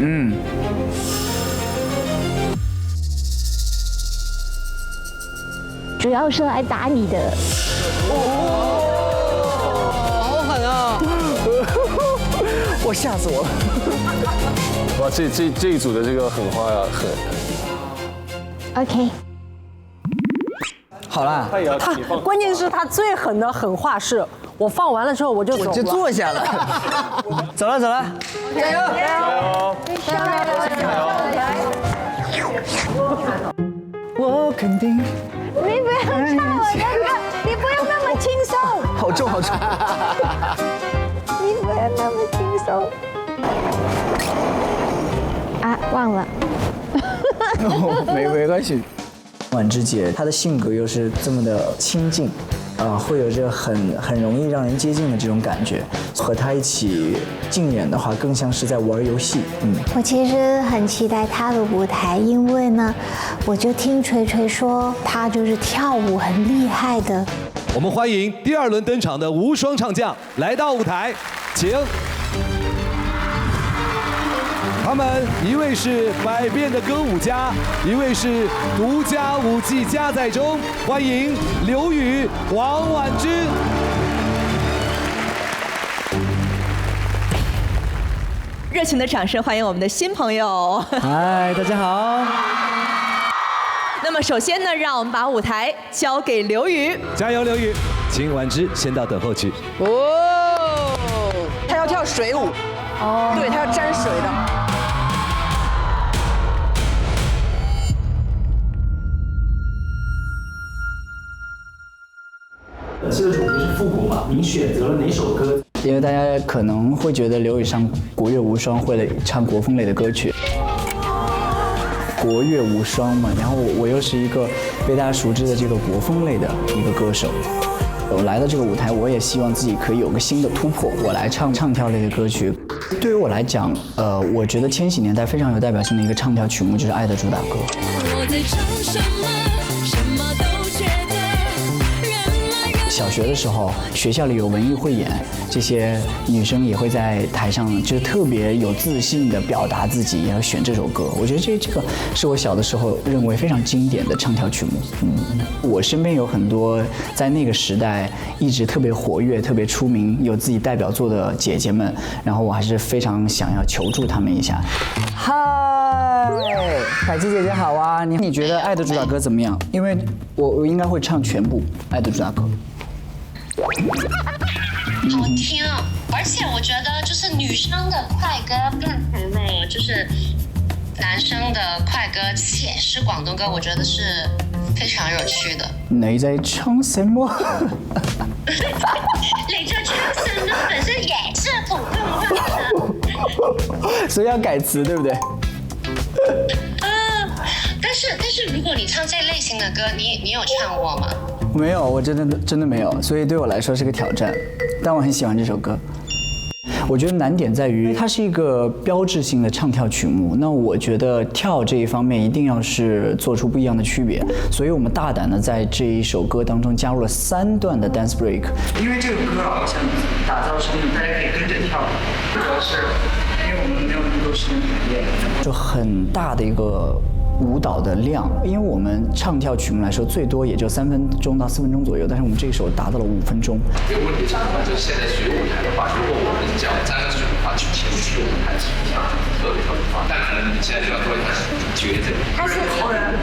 J: 主要是来打你的。
G: 好狠啊！
I: 我吓死我了！
L: 哇，这一组的这个狠话呀，狠。
J: OK。
I: 好啦。
K: 他关键是他最狠的狠话是，我放完了之后我就走了。
I: 我就坐下了。走了。
G: 加油！
I: 我肯定。
J: 你不要唱我的歌，你不要那么轻松。
I: 好重。
J: 你不要那么轻松。啊，忘了。
I: 没关系。婉芝姐她的性格又是这么的亲近，会有这个很容易让人接近的这种感觉。和她一起竞演的话，更像是在玩游戏。
J: 我其实很期待她的舞台，因为呢，我就听锤锤说她就是跳舞很厉害的。
C: 我们欢迎第2轮登场的无双唱将来到舞台，请。他们一位是百变的歌舞家，一位是独家舞技加载中，欢迎刘宇、王婉芝。
B: 热情的掌声欢迎我们的新朋友。
I: 嗨，大家好。
B: 那么首先呢，让我们把舞台交给刘宇，
C: 加油，刘宇！请婉芝先到等候区。
E: 他要跳水舞。对，他要沾水的。
U: 本期的主题是复古嘛？您选择了哪首歌？
I: 因为大家可能会觉得刘宇上国乐无双会唱国风类的歌曲，国乐无双嘛，然后我又是一个被大家熟知的这个国风类的一个歌手，我来到这个舞台，我也希望自己可以有个新的突破。我来唱跳类的歌曲，对于我来讲，我觉得千禧年代非常有代表性的一个唱跳曲目就是《爱的主打歌》。
P: 我在唱什么，什么都觉得人来人
I: 小学的时候，学校里有文艺汇演，这些女生也会在台上，就是特别有自信的表达自己，也要选这首歌。我觉得这个是我小的时候认为非常经典的唱跳曲目。我身边有很多在那个时代一直特别活跃、特别出名、有自己代表作的姐姐们，然后我还是非常想要求助她们一下。嗨，凯琪姐姐好啊！你觉得《爱的主打歌》怎么样？因为我应该会唱全部《爱的主打歌》。
H: 好听，而且我觉得就是女生的快歌变成了就是男生的快歌，且是广东歌，我觉得是非常有趣的。
I: 你在唱什么？
H: 你在唱什么？本身也是普通话的，
I: 所以要改词，对不对？
H: 但是如果你唱这类型的歌，你有唱过吗？
I: 没有，我真的没有，所以对我来说是个挑战，但我很喜欢这首歌。我觉得难点在于它是一个标志性的唱跳曲目，那我觉得跳这一方面一定要是做出不一样的区别，所以我们大胆的在这一首歌当中加入了3段的 dance break。因为这个歌啊，我想打造成大家可以跟着跳，主要是因为我们没有那么多时间排练，就很大的一个舞蹈的量，因为我们唱跳曲目来说，最多也就3分钟到4分钟左右，但是我们这首达到了5分钟。
V: 这个问题上就现在学舞台的话，如果我们讲3个水平的话，去前去舞台是一样特别方，但可能你现在就要做一下抉择。他是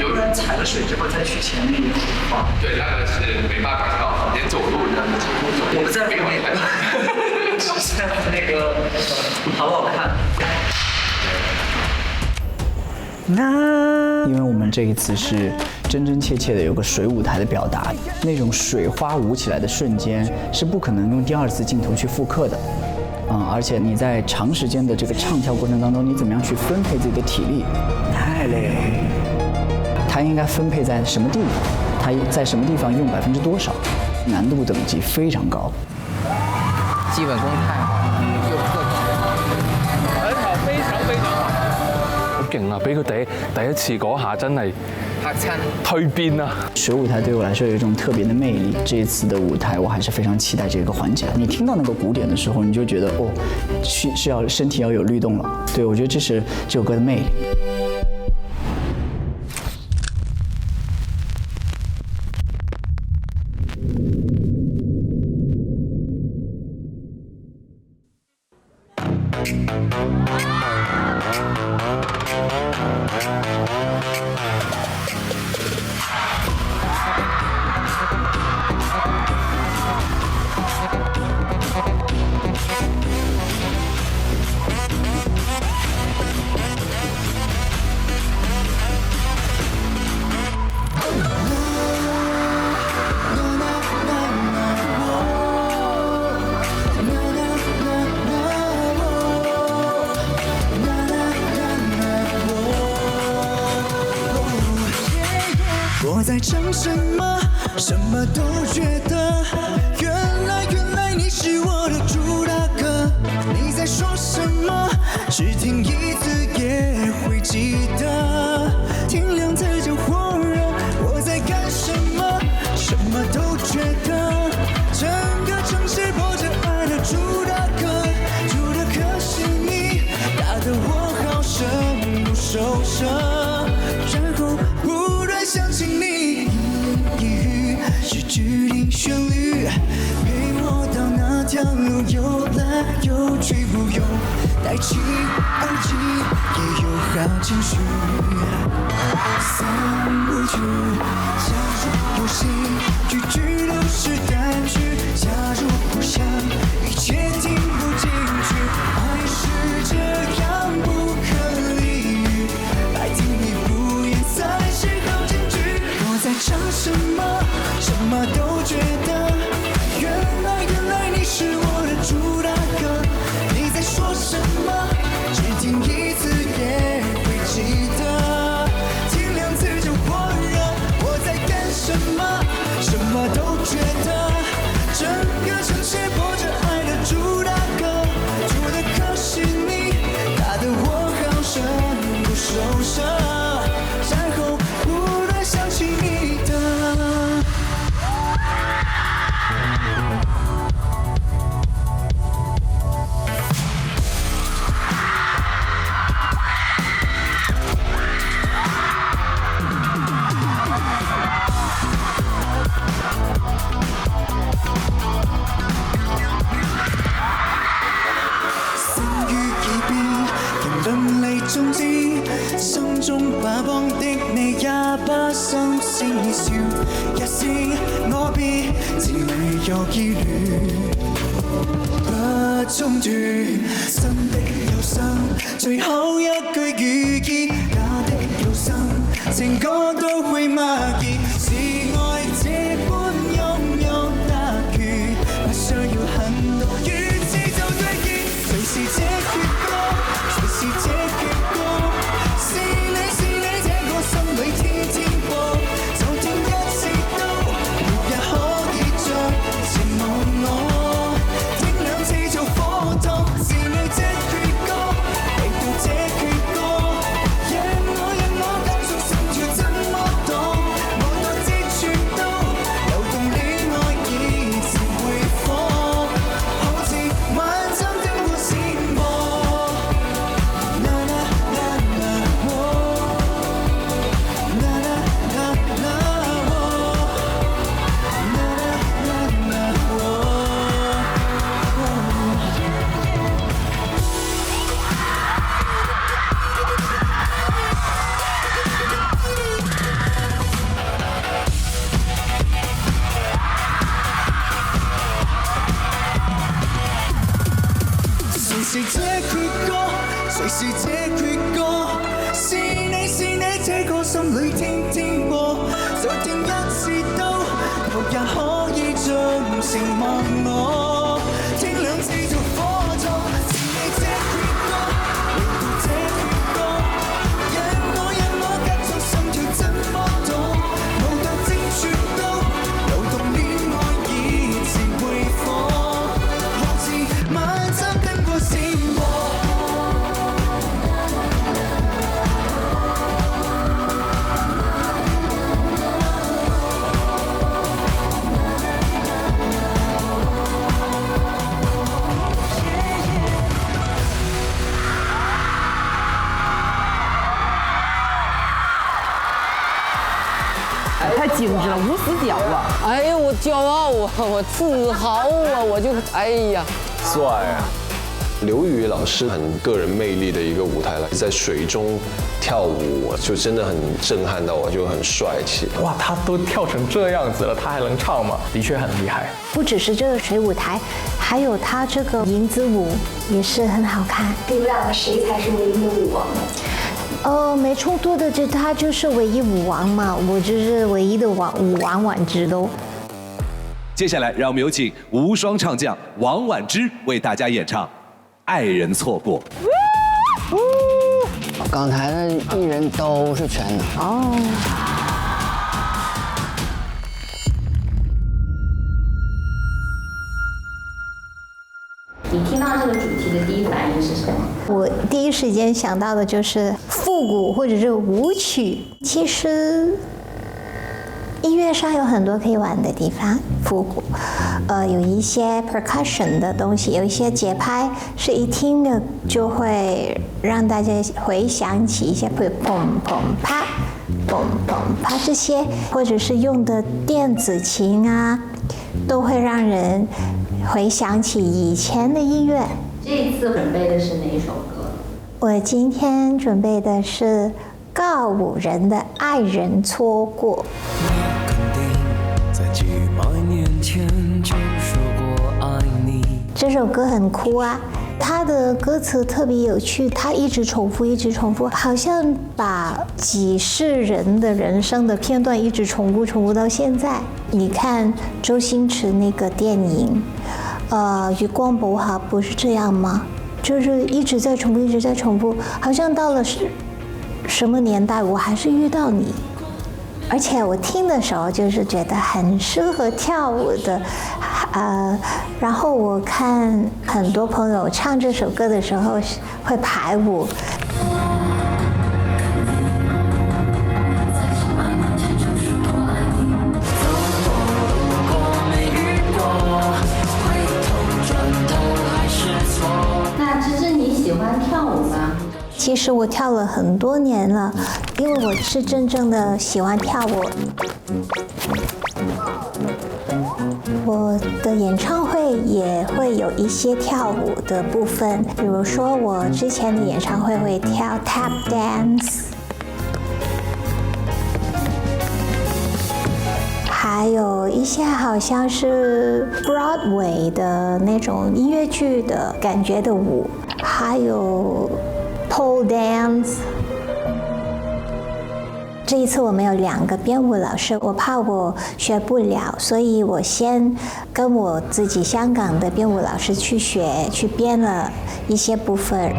V: 有人踩了水之后再去前面一放，对，那个是没办法跳，连走路那个几乎走。我们在没有那个，只是那个好不好看？
I: 因为我们这一次是真真切切的有个水舞台的表达，那种水花舞起来的瞬间是不可能用第2次镜头去复刻的，而且你在长时间的这个唱跳过程当中，你怎么样去分配自己的体力？太累。它应该分配在什么地方？它在什么地方用多少？难度等级非常高。
O: 基本功太好了，又特
V: 很好，非常非常好。好勁啊！俾佢第一次嗰下真係
O: 嚇親，
V: 蛻變啊！
I: 水舞台对我来说有一种特别的魅力，这一次的舞台我还是非常期待这个环节。你听到那个鼓点的时候，你就觉得哦，是要身体要有律动了。对，我觉得这是这首歌的魅力。
P: 我在唱什么，什么都觉得。原来你是我的主打歌。你在说什么？只听一次也会记得。天亮才叫火热。我在干什么？什么都觉得。整个城市播着爱的主打歌，主打歌是你，打得我好生不受伤，然后忽然想起你，一语是指定旋律，陪我到那条路游来游去，不用戴起耳机，也有好情绪。散不去，加入游戏，句句都是单句。假如不想一切听不进去，爱是这样不可理喻，爱听你不言才是好证据。我在唱什么，什么都觉得。原来你是我的主打歌。你在说什么？只听一次也会记得。天亮自就火热。我在干什么？什么都觉得。
A: 總之心中把幫的你也不心聲已笑，也是我別情侶有意戀。不中斷，真的有心，最後一句語意，假的有心，情歌都會默記，是愛這般擁有特權，不需要很多語詞就對見，隨時這闕歌，隨時這闕歌，是你這個心裏天天播，就聽一次都沒日可以再情忘我。
E: 太精致了，无死角啊！
G: 哎呀，我骄傲啊，我自豪啊，我就哎呀，
L: 帅啊！刘宇老师很个人魅力的一个舞台了，在水中跳舞就真的很震撼到我，就很帅气。
Q: 哇，他都跳成这样子了，他还能唱吗？的确很厉害。
J: 不只是这个水舞台，还有他这个银子舞也是很好看。
N: 你们两个谁才是唯一的舞王呢？
J: 没冲突的，他就是唯一舞王嘛，我就是唯一的舞王婉之喽。
C: 接下来，让我们有请无双唱将王婉之为大家演唱《爱人错过》。
G: 港台的艺人都是全能哦。
N: 你听到这个主题的第一反应是什么？
J: 我第一时间想到的就是复古或者是舞曲。其实音乐上有很多可以玩的地方，复古，有一些 percussion 的东西，有一些节拍是一听的就会让大家回想起一些，比如砰砰啪、砰砰啪这些，或者是用的电子琴啊，都会让人回想起以前的音乐。
N: 这一次准备的是哪一首歌？
J: 我今天准备的是告五人的《爱人错过》。在几百年前就说过爱你。这首歌很酷啊，它的歌词特别有趣，它一直重复，一直重复，好像把几世人的人生的片段一直重复到现在。你看周星驰那个电影，月光宝盒不是这样吗？就是一直在重复，一直在重复，好像到了什么年代，我还是遇到你。而且我听的时候就是觉得很适合跳舞的，然后我看很多朋友唱这首歌的时候会排舞。
N: 那芝芝，你喜欢跳舞吗？
J: 其实我跳了很多年了，因为我是真正的喜欢跳舞。我的演唱会也会有一些跳舞的部分，比如说我之前的演唱会会跳 tap dance， 还有一些好像是 Broadway 的那种音乐剧的感觉的舞，还有 pole dance。这一次我们有2个编舞老师，我怕我学不了，所以我先跟我自己香港的编舞老师去学，去编了一些部分。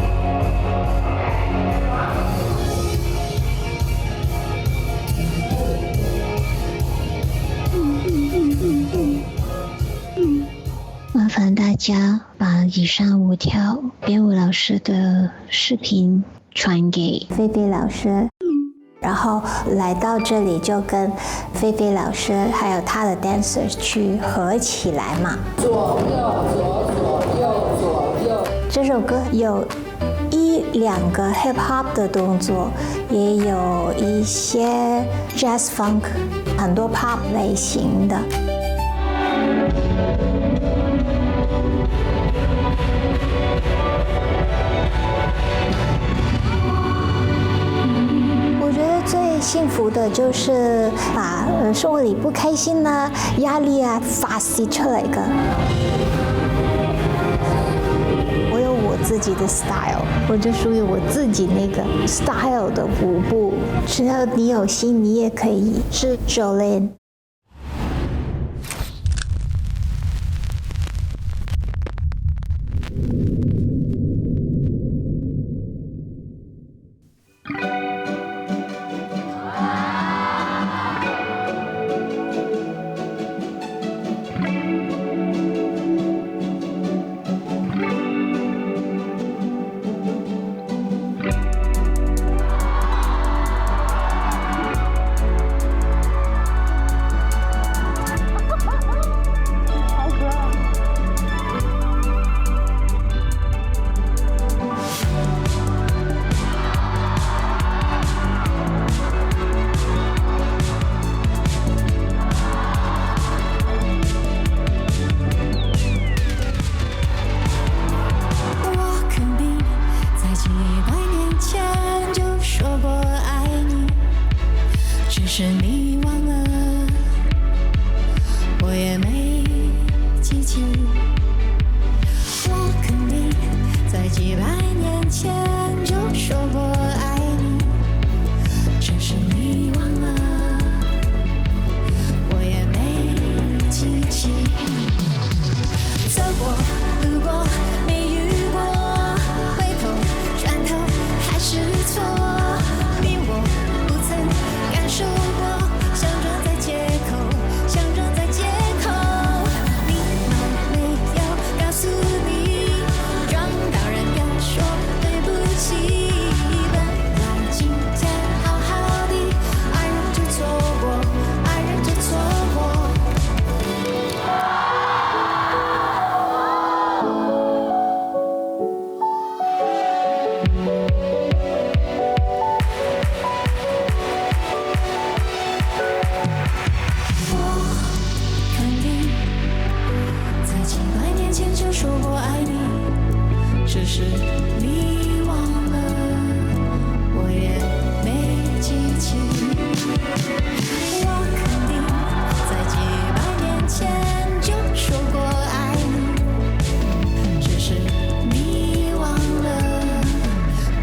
J: 麻烦大家把以上5条编舞老师的视频传给菲菲老师。然后来到这里就跟菲菲老师还有他的 dancers 去合起来嘛。左右左左右左右。这首歌有1-2个 hip hop 的动作，也有一些 jazz funk， 很多 pop 类型的。最幸福的就是把生活里不开心啊、压力啊发泄出来个。我有我自己的 style， 我就属于我自己那个 style 的舞步。只要你有心，你也可以是 Jolin。
P: 是你忘了，我也没记起。我肯定在几百年前就说过爱你，只是你忘了，我也没记起。走过，路过，没遇过，回头转头还是错。你我不曾感受过，相撞在街口，相撞在街口。礼貌没有告诉你，撞到人要说对不起。本来今天好好的，爱人就错过，爱人就错过。就说过爱你，只是你忘了，我也没记起。我肯定在几百年前就说过爱你，只是你忘了，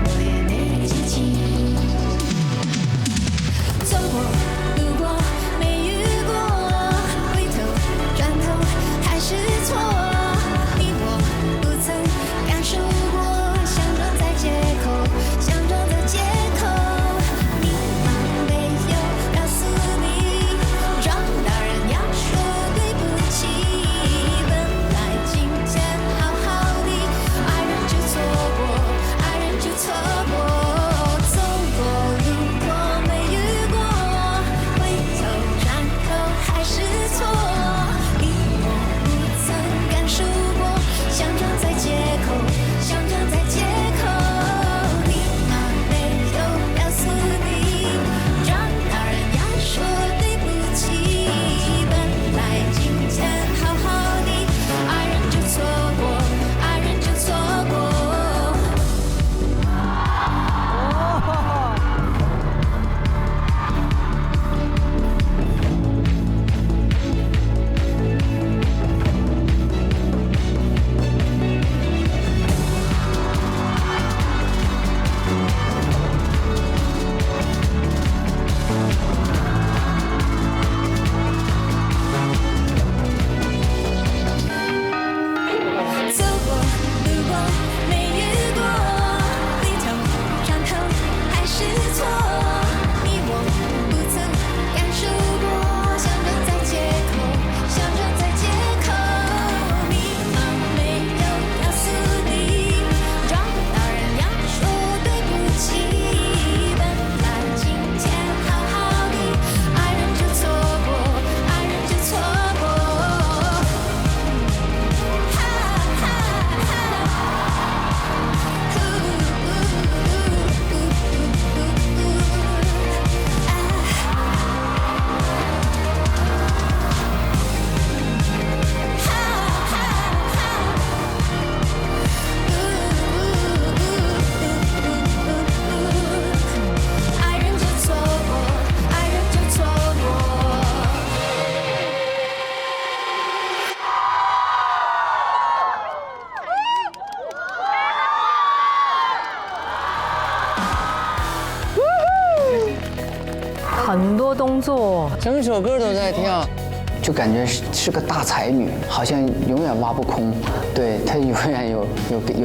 P: 我也没记起。走过，路过，没遇过，回头转头还是错。
K: 工作，
G: 整首歌都在跳，就感觉是个大才女，好像永远挖不空，对她永远有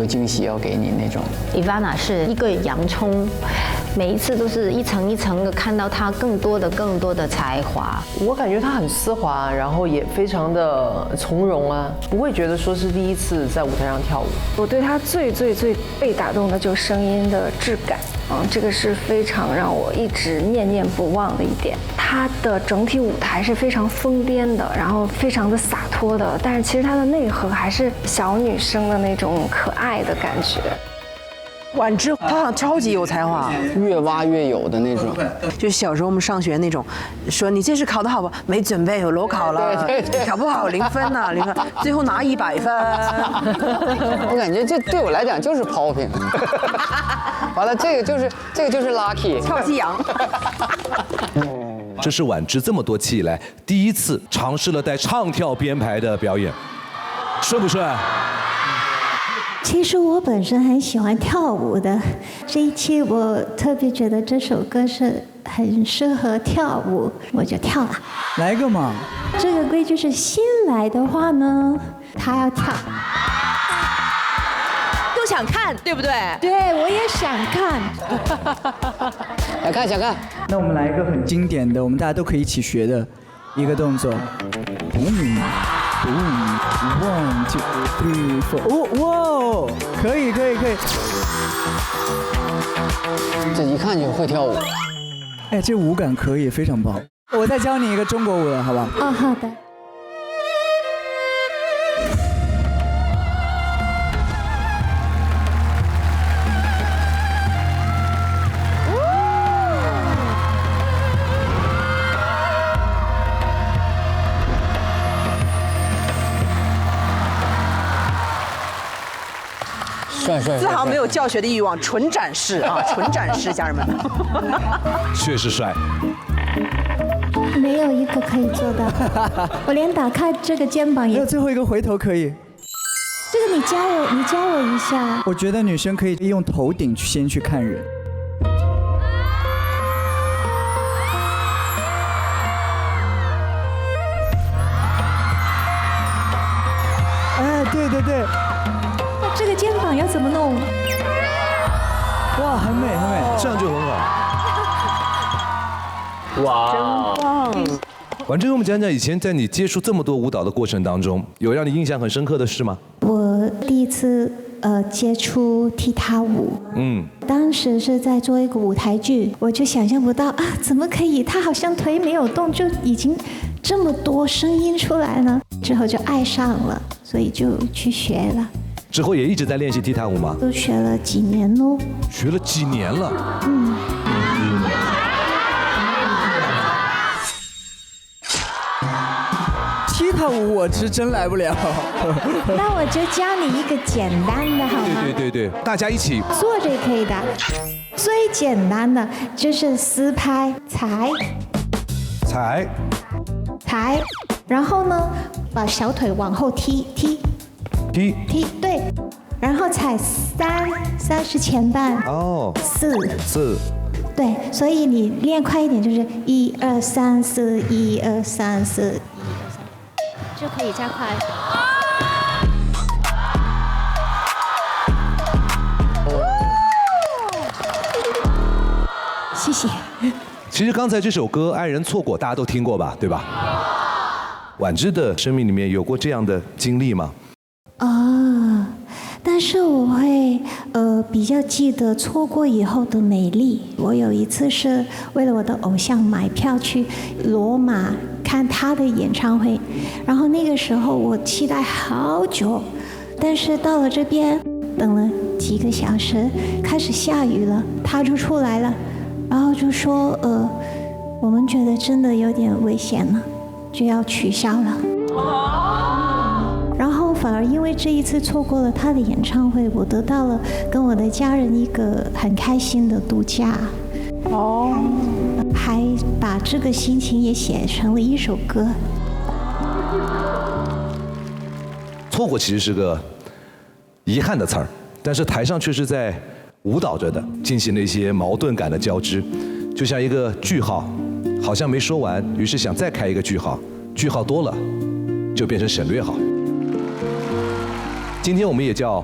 G: 惊喜要给你那种。
D: 伊万娜是一个洋葱，每一次都是一层一层的看到她更多的才华。
K: 我感觉她很丝滑，然后也非常的从容啊，不会觉得说是第一次在舞台上跳舞。
F: 我对她最被打动的就是声音的质感。这个是非常让我一直念念不忘的一点。它的整体舞台是非常疯癫的，然后非常的洒脱的，但是其实它的内核还是小女生的那种可爱的感觉。
E: 婉之她好像超级有才华，
G: 越挖越有的那种。
E: 就是小时候我们上学那种，说你这次考得好不？没准备，有裸考了，
G: 对，
E: 考不好0分呐，0分，最后拿100分。
G: 我感觉这对我来讲就是 popping。完了，这个就是 lucky
E: 跳西洋。
C: 这是婉之这么多期以来第一次尝试了带唱跳编排的表演，顺不顺？
J: 其实我本身很喜欢跳舞的，这一期我特别觉得这首歌是很适合跳舞，我就跳了。
I: 来个嘛！
J: 这个规矩是新来的话呢，他要跳。
B: 都想看，对不对？
J: 对，我也想看。
G: 想看。
I: 那我们来一个很经典的，我们大家都可以一起学的一个动作。1, 2, 3, 4。哇，可以。
G: 这一看就会跳舞。
I: 哎，这舞感可以，非常棒。我再教你一个中国舞了，好吧？
J: 哦，好的。
E: 丝毫没有教学的欲望，纯展示啊，纯展示，家人们。
C: 确实帅。
J: 没有一个可以做到，我连打开这个肩膀也。
I: 没有最后一个回头可以。
J: 这个你教我一下。
I: 我觉得女生可以用头顶先去看人。哎，对。
J: 这个肩膀要怎么弄？
I: 哇，很美，
C: 这样就很好。
E: 哇，真棒！
C: 婉之，跟我们讲讲以前在你接触这么多舞蹈的过程当中，有让你印象很深刻的事吗？
J: 我第一次接触踢踏舞，当时是在做一个舞台剧，我就想象不到啊，怎么可以？他好像腿没有动，就已经这么多声音出来呢？之后就爱上了，所以就去学了。
C: 之后也一直在练习踢踏舞吗？
J: 都学了几年喽。
C: 学了几年了？
I: 踢踏舞我是真来不了。
J: 那我就教你一个简单的好吗？
C: 对，大家一起
J: 坐着也可以的。最简单的就是4拍踩，然后呢，把小腿往后踢，对，然后踩3是前半，4，对，所以你练快一点就是1 2 3 4 1 2 3 4，就可以加快。谢谢。
C: 其实刚才这首歌《爱人错过》大家都听过吧，对吧？婉之的生命里面有过这样的经历吗？
J: 但是我会比较记得错过以后的美丽。我有一次是为了我的偶像买票去罗马看他的演唱会，然后那个时候我期待好久，但是到了这边等了几个小时，开始下雨了，他就出来了，然后就说我们觉得真的有点危险了，就要取消了。然后反而因为这一次错过了他的演唱会，我得到了跟我的家人一个很开心的度假。还把这个心情也写成了一首歌。
C: 错过其实是个遗憾的词儿，但是台上却是在舞蹈着的，进行了一些矛盾感的交织，就像一个句号好像没说完，于是想再开一个句号，句号多了就变成省略号。今天我们也叫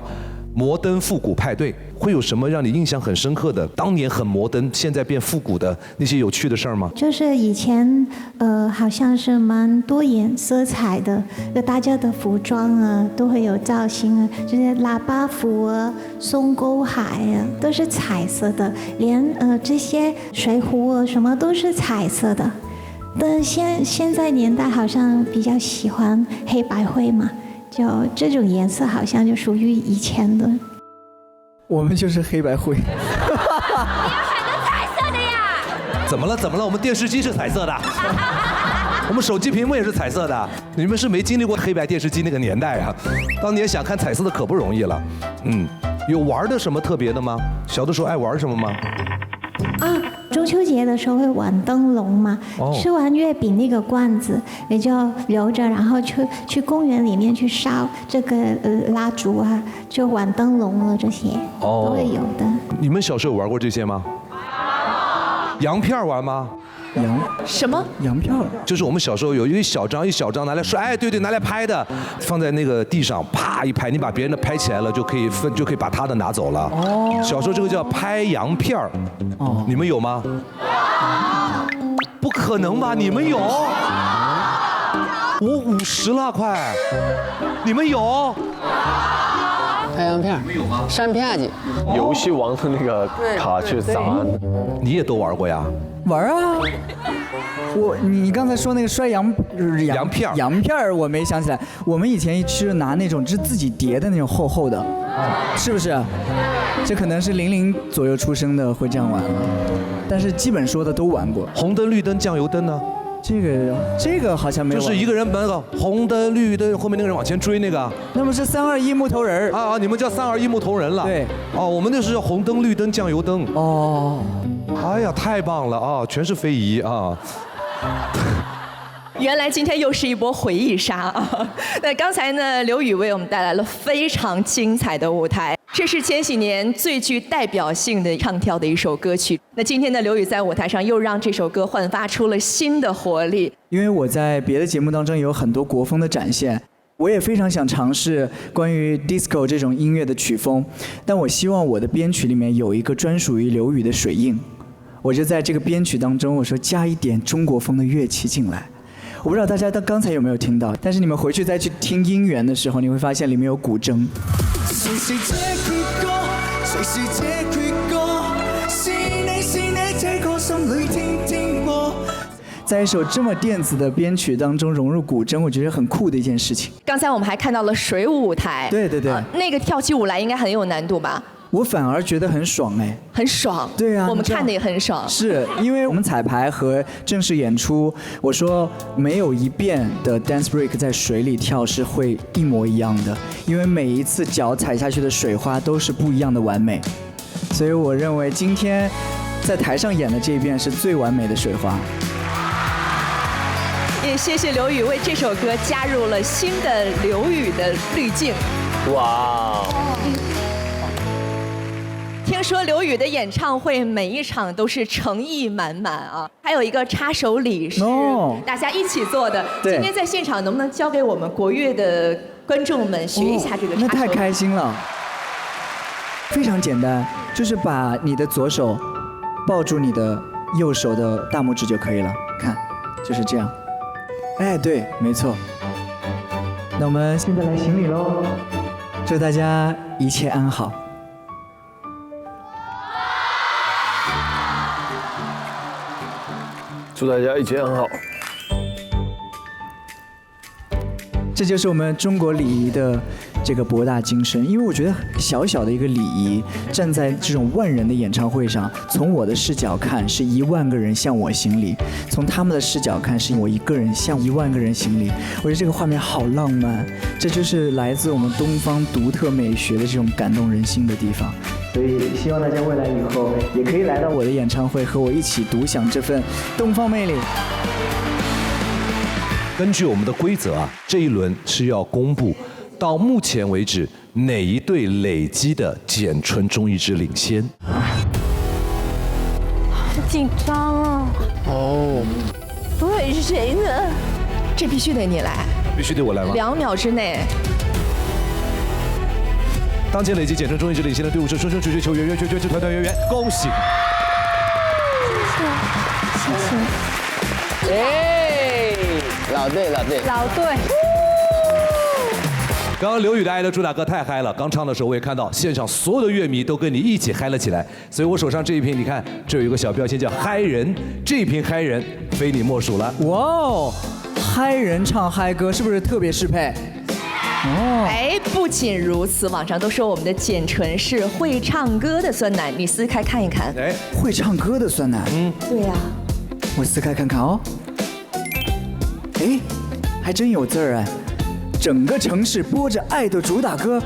C: 摩登复古派对，会有什么让你印象很深刻的？当年很摩登，现在变复古的那些有趣的事儿吗？
J: 就是以前好像是蛮多颜色彩的，大家的服装啊都会有造型啊，就是喇叭服啊、松沟海啊都是彩色的，连这些水壶啊什么都是彩色的。但现在年代好像比较喜欢黑白灰嘛。就这种颜色好像就属于以前的。
I: 我们就是黑白灰。
P: 你要喊成彩色的呀？
C: 怎么了？怎么了？我们电视机是彩色的，我们手机屏幕也是彩色的。你们是没经历过黑白电视机那个年代啊！当年想看彩色的可不容易了。有玩的什么特别的吗？小的时候爱玩什么吗？
J: 中秋节的时候会玩灯笼嘛，吃完月饼那个罐子也就留着，然后去公园里面去烧这个蜡烛啊，就玩灯笼了，这些都会有的。
C: 你们小时候有玩过这些吗？洋片玩吗？
B: 什么？
I: 洋片
C: 就是我们小时候有一小张拿来摔，对，拿来拍的，放在那个地上，啪一拍，你把别人的拍起来了，就可以把他的拿走了。小时候这个叫拍洋片儿。你们有吗？不可能吧？你们有？我50了，快！你们有？
G: 拍洋片，
L: 有吗？
G: 扇片子，
L: 游戏王的那个卡去砸，
C: 你也都玩过呀？
I: 玩啊！你刚才说那个摔洋片我没想起来。我们以前是拿那种是自己叠的那种厚的，是不是？这可能是00左右出生的会这样玩，但是基本说的都玩过。
C: 红灯、绿灯、酱油灯呢？
I: 这个好像没有。
C: 就是一个人把那个红灯、绿灯，后面那个人往前追那个。
I: 那不是321木头人
C: 啊！你们叫321木头人了。
I: 对。
C: 我们那是叫红灯、绿灯、酱油灯。哎呀，太棒了啊！全是非遗啊。
B: 原来今天又是一波回忆杀啊！那刚才呢，刘宇为我们带来了非常精彩的舞台，这是千禧年最具代表性的唱跳的一首歌曲。那今天的刘宇在舞台上又让这首歌焕发出了新的活力。
I: 因为我在别的节目当中有很多国风的展现，我也非常想尝试关于 disco 这种音乐的曲风，但我希望我的编曲里面有一个专属于刘宇的水印。我就在这个编曲当中，我说加一点中国风的乐器进来。我不知道大家刚才有没有听到，但是你们回去再去听音源的时候，你会发现里面有古筝。在一首这么电子的编曲当中融入古筝，我觉得很酷的一件事情。
B: 刚才我们还看到了水舞舞台，
I: 对，
B: 那个跳起舞来应该很有难度吧？
I: 我反而觉得很爽
B: 很爽。
I: 对啊，
B: 我们看的也很爽。
I: 是因为我们彩排和正式演出，我说没有一遍的 dance break 在水里跳是会一模一样的，因为每一次脚踩下去的水花都是不一样的完美，所以我认为今天在台上演的这一遍是最完美的水花。
B: 也谢谢刘宇为这首歌加入了新的刘宇的滤镜。
L: 哇！
B: 听说刘宇的演唱会每一场都是诚意满满啊，还有一个插手礼是大家一起做的。今天在现场能不能教给我们国乐的观众们学一下这个插手礼？
I: 那太开心了，非常简单，就是把你的左手抱住你的右手的大拇指就可以了，看，就是这样。哎，对，没错。那我们现在来行礼喽，祝大家一切安好。
L: 祝大家一切安好。
I: 这就是我们中国礼仪的这个博大精深，因为我觉得小小的一个礼仪，站在这种万人的演唱会上，从我的视角看是10000个人向我行礼，从他们的视角看是我一个人向10000个人行礼。我觉得这个画面好浪漫，这就是来自我们东方独特美学的这种感动人心的地方。所以希望大家未来以后也可以来到我的演唱会，和我一起独享这份东方魅力。
C: 根据我们的规则啊，这一轮是要公布到目前为止哪一队累积的简纯中一支领先。
J: 紧张啊！
G: 哦，
J: 对谁呢？
B: 这必须得你来，
C: 必须得我来吗
B: ？2秒之内。
C: 当前累计简称综艺之领先的队伍是顺顺曲追求圆圆绝绝之团团圆圆，恭喜！
J: 谢谢。
G: 哎，老队。
C: 刚刚刘宇的《爱的主打歌》太嗨了，刚唱的时候我也看到现场所有的乐迷都跟你一起嗨了起来，所以我手上这一瓶，你看这有一个小标签叫嗨人，这一瓶嗨人非你莫属了。
I: 哇哦，嗨人唱嗨歌是不是特别适配？
B: 哦，哎，不仅如此，网上都说我们的简纯是会唱歌的酸奶，你撕开看一看。
C: 哎，
I: 会唱歌的酸奶，
B: 对呀，
I: 我撕开看看哦。哎，还真有字儿哎。整个城市播着爱的主打歌，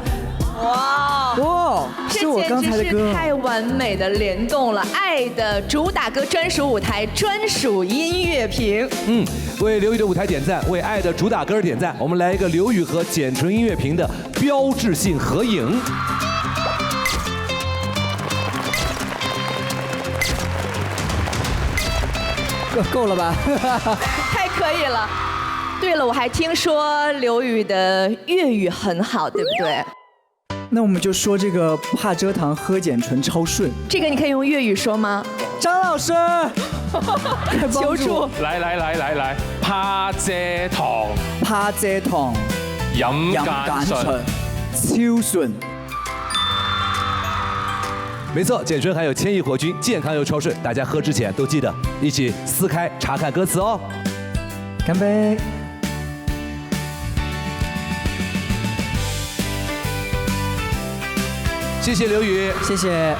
I: 哇，是我刚才的歌，
B: 这简直是太完美的联动了！爱的主打歌专属舞台专属音乐屏，
C: 为刘宇的舞台点赞，为爱的主打歌点赞，我们来一个刘宇和简纯音乐屏的标志性合影。
I: 够了吧？
B: 太可以了。对了，我还听说刘宇的粤语很好，对不对？
I: 那我们就说这个怕蔗糖喝简纯超顺。
B: 这个你可以用粤语说吗？
I: 张老师，
B: 求助。
R: 来，怕蔗糖，飲鹼醇，
I: 超順。
C: 没错，简纯含有千亿活菌，健康又超顺。大家喝之前都记得一起撕开查看歌词哦。
I: 干杯！
C: 谢谢刘宇，
I: 谢谢。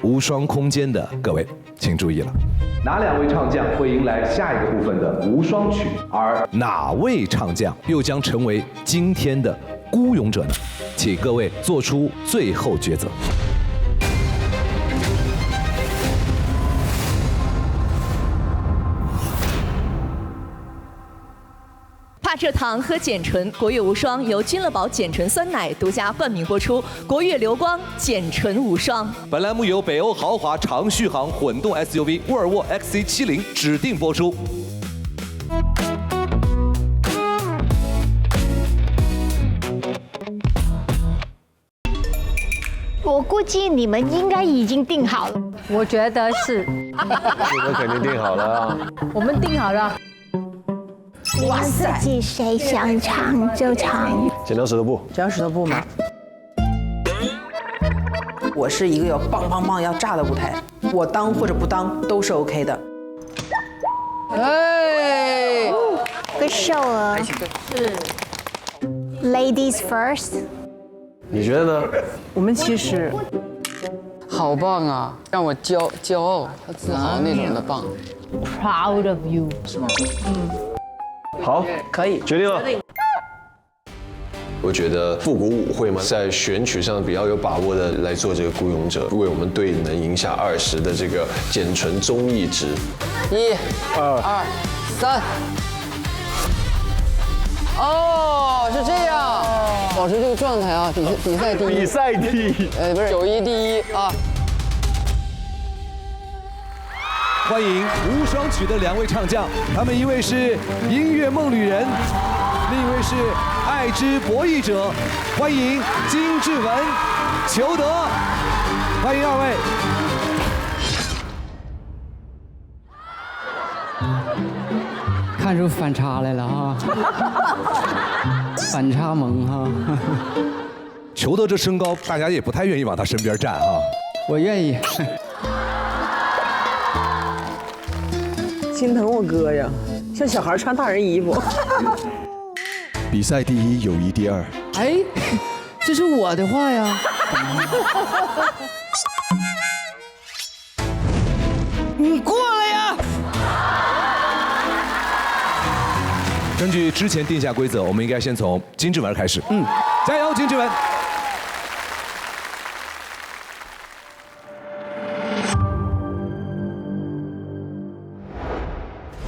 C: 无双空间的各位，请注意了，哪2位唱将会迎来下一个部分的无双曲，而哪位唱将又将成为今天的孤勇者呢？请各位做出最后抉择。
B: 怕蔗糖喝简纯，国乐无双由君乐宝简纯酸奶独家冠名播出，国乐流光简纯无双。
C: 本栏目由北欧豪华长续航混动 SUV 沃尔沃 XC70指定播出。
J: 我估计你们应该已经定好了。
D: 我觉得是。
L: 你们肯定定好了啊。
D: 我们定好了。
J: 哇塞！自己谁想唱就唱。
L: 剪刀石头布。
K: 剪刀石头布吗？
E: 我是一个要棒要炸的舞台，我当或者不当都是 OK 的。
G: 哎
J: ，Good show 啊！
D: 是。
J: Ladies first。
L: 你觉得呢？
K: 我们其实
G: 好棒啊，让我骄傲和自豪那种的棒。
D: Proud of you，
K: 是吗？
L: 好，
K: 可以，
L: 决定了。我觉得复古舞会嘛，在选曲上比较有把握的来做这个孤勇者，为我们队能赢下20的这个简纯综艺值。
G: 1、2、3。哦，是这样，保持这个状态啊，比赛第一。
L: 比赛第一。
G: 不是91第一啊。
C: 欢迎无双曲的2位唱将，他们一位是音乐梦旅人，另一位是爱之博弈者。欢迎金志文、裘德，欢迎2位。
O: 看出反差来了哈，反差萌哈。
C: 裘德这身高，大家也不太愿意往他身边站哈。
O: 我愿意。
K: 心疼我哥呀，像小孩穿大人衣服。
S: 比赛第一，友谊第2。
M: 哎，这是我的话呀。
I: 你过来呀！
C: 根据之前定下规则，我们应该先从金志文开始。加油，金志文！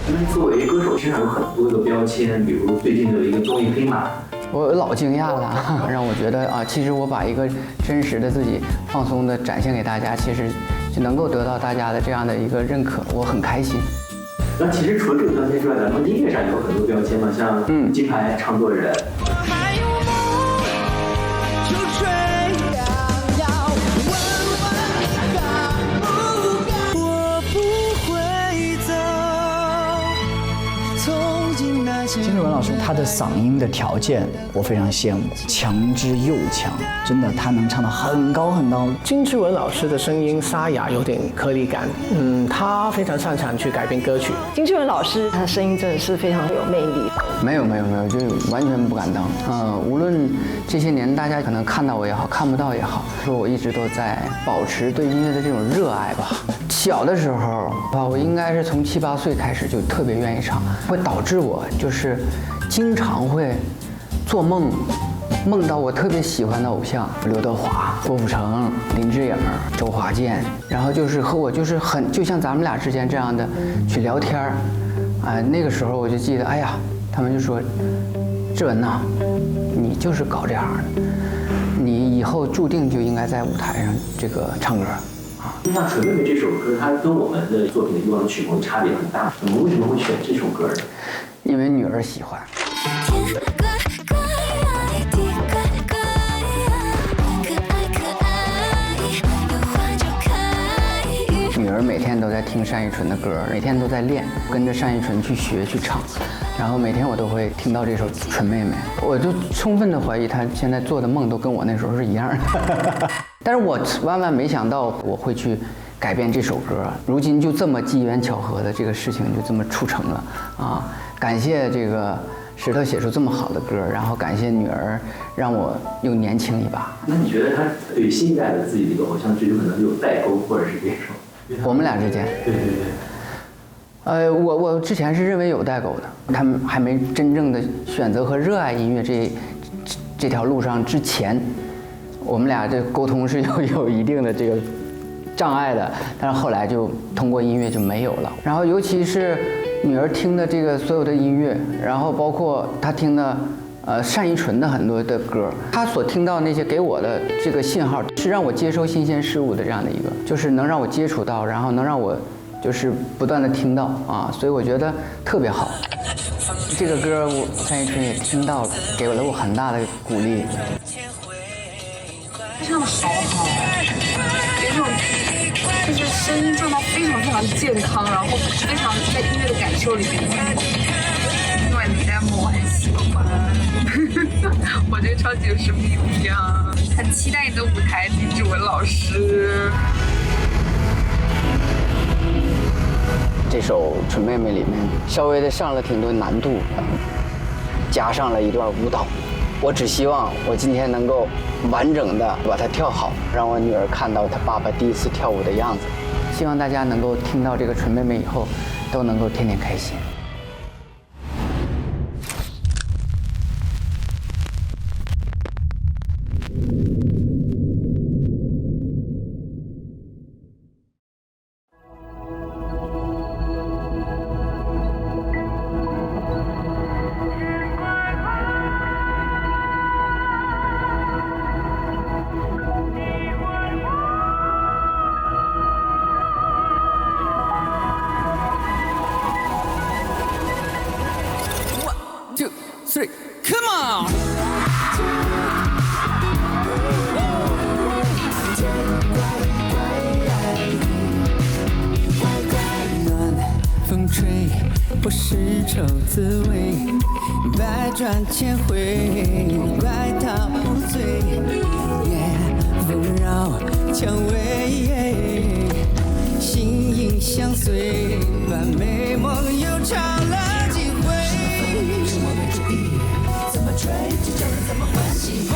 U: 因为作为歌手，身上有很多个标签，比如最近的一个综艺黑马。
G: 我老惊讶了，让我觉得啊，其实我把一个真实的自己放松的展现给大家，其实就能够得到大家的这样的一个认可，我很开心。
U: 那其实除了这个标签之外，咱们音乐上有很多标签嘛，像金牌唱作人。
I: 金志文老师他的嗓音的条件我非常羡慕，强之又强，真的他能唱到很高很高。
Q: 金志文老师的声音沙哑，有点颗粒感，他非常擅长去改编歌曲。
F: 金志文老师他的声音真的是非常有魅力。
G: 没有，就完全不敢当。无论这些年大家可能看到我也好，看不到也好，说我一直都在保持对音乐的这种热爱吧。小的时候我应该是从7、8岁开始就特别愿意唱，会导致我就是经常会做梦，梦到我特别喜欢的偶像刘德华、郭富城、林志颖、周华健，然后就是和我就是就像咱们俩之间这样的去聊天儿。那个时候我就记得，哎呀，他们就说，志文呐，你就是搞这行的，你以后注定就应该在舞台上这个唱歌。
U: 就像《纯妹妹》这首歌，它跟我们的作品的以往的曲风差别很大。我们为什么会选这首歌呢？
G: 因为女儿喜欢。女儿每天都在听单依纯的歌，每天都在练，跟着单依纯去学去唱，然后每天我都会听到这首《纯妹妹》，我就充分的怀疑她现在做的梦都跟我那时候是一样的。但是我万万没想到我会去改变这首歌，如今就这么机缘巧合的这个事情就这么促成了啊！感谢这个石头写出这么好的歌，然后感谢女儿让我又年轻一把。
U: 那你觉得他对新一代的自己的一个偶像剧有可能有代沟，或者是这种？
G: 我们俩之间？
U: 对。
G: 我之前是认为有代沟的，他们还没真正的选择和热爱音乐这条路上之前，我们俩这沟通是有一定的这个障碍的，但是后来就通过音乐就没有了。然后尤其是女儿听的这个所有的音乐，然后包括她听的单依纯的很多的歌，她所听到那些给我的这个信号，是让我接收新鲜事物的这样的一个，就是能让我接触到，然后能让我就是不断的听到啊，所以我觉得特别好。这个歌单依纯也听到了，给了我很大的鼓励。
H: 唱的好好，有一种就是声音唱到非常非常健康，然后非常在音乐的感受里面。另外你 demo 我很喜欢，我觉得超级有生命力啊！很期待你的舞台，金志文老师。
G: 这首《纯妹妹》里面稍微的上了挺多难度，加上了一段舞蹈。我只希望我今天能够完整的把它跳好，让我女儿看到她爸爸第一次跳舞的样子。希望大家能够听到这个《纯妹妹》以后，都能够天天开心。
A: Come on! 暖风吹，不是臭滋味，百转千回，怪他无罪。纷扰蔷薇，心影相随，把美梦又唱了几回。什么没注意，怎么追，这叫人怎么欢喜？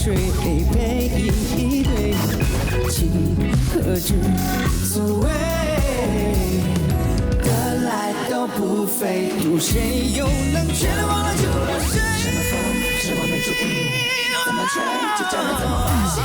A: 水配一对，情何之所谓？得来都不费，有谁又能全忘了就流水？什么风是我没注意，怎么吹就叫人怎么欢喜？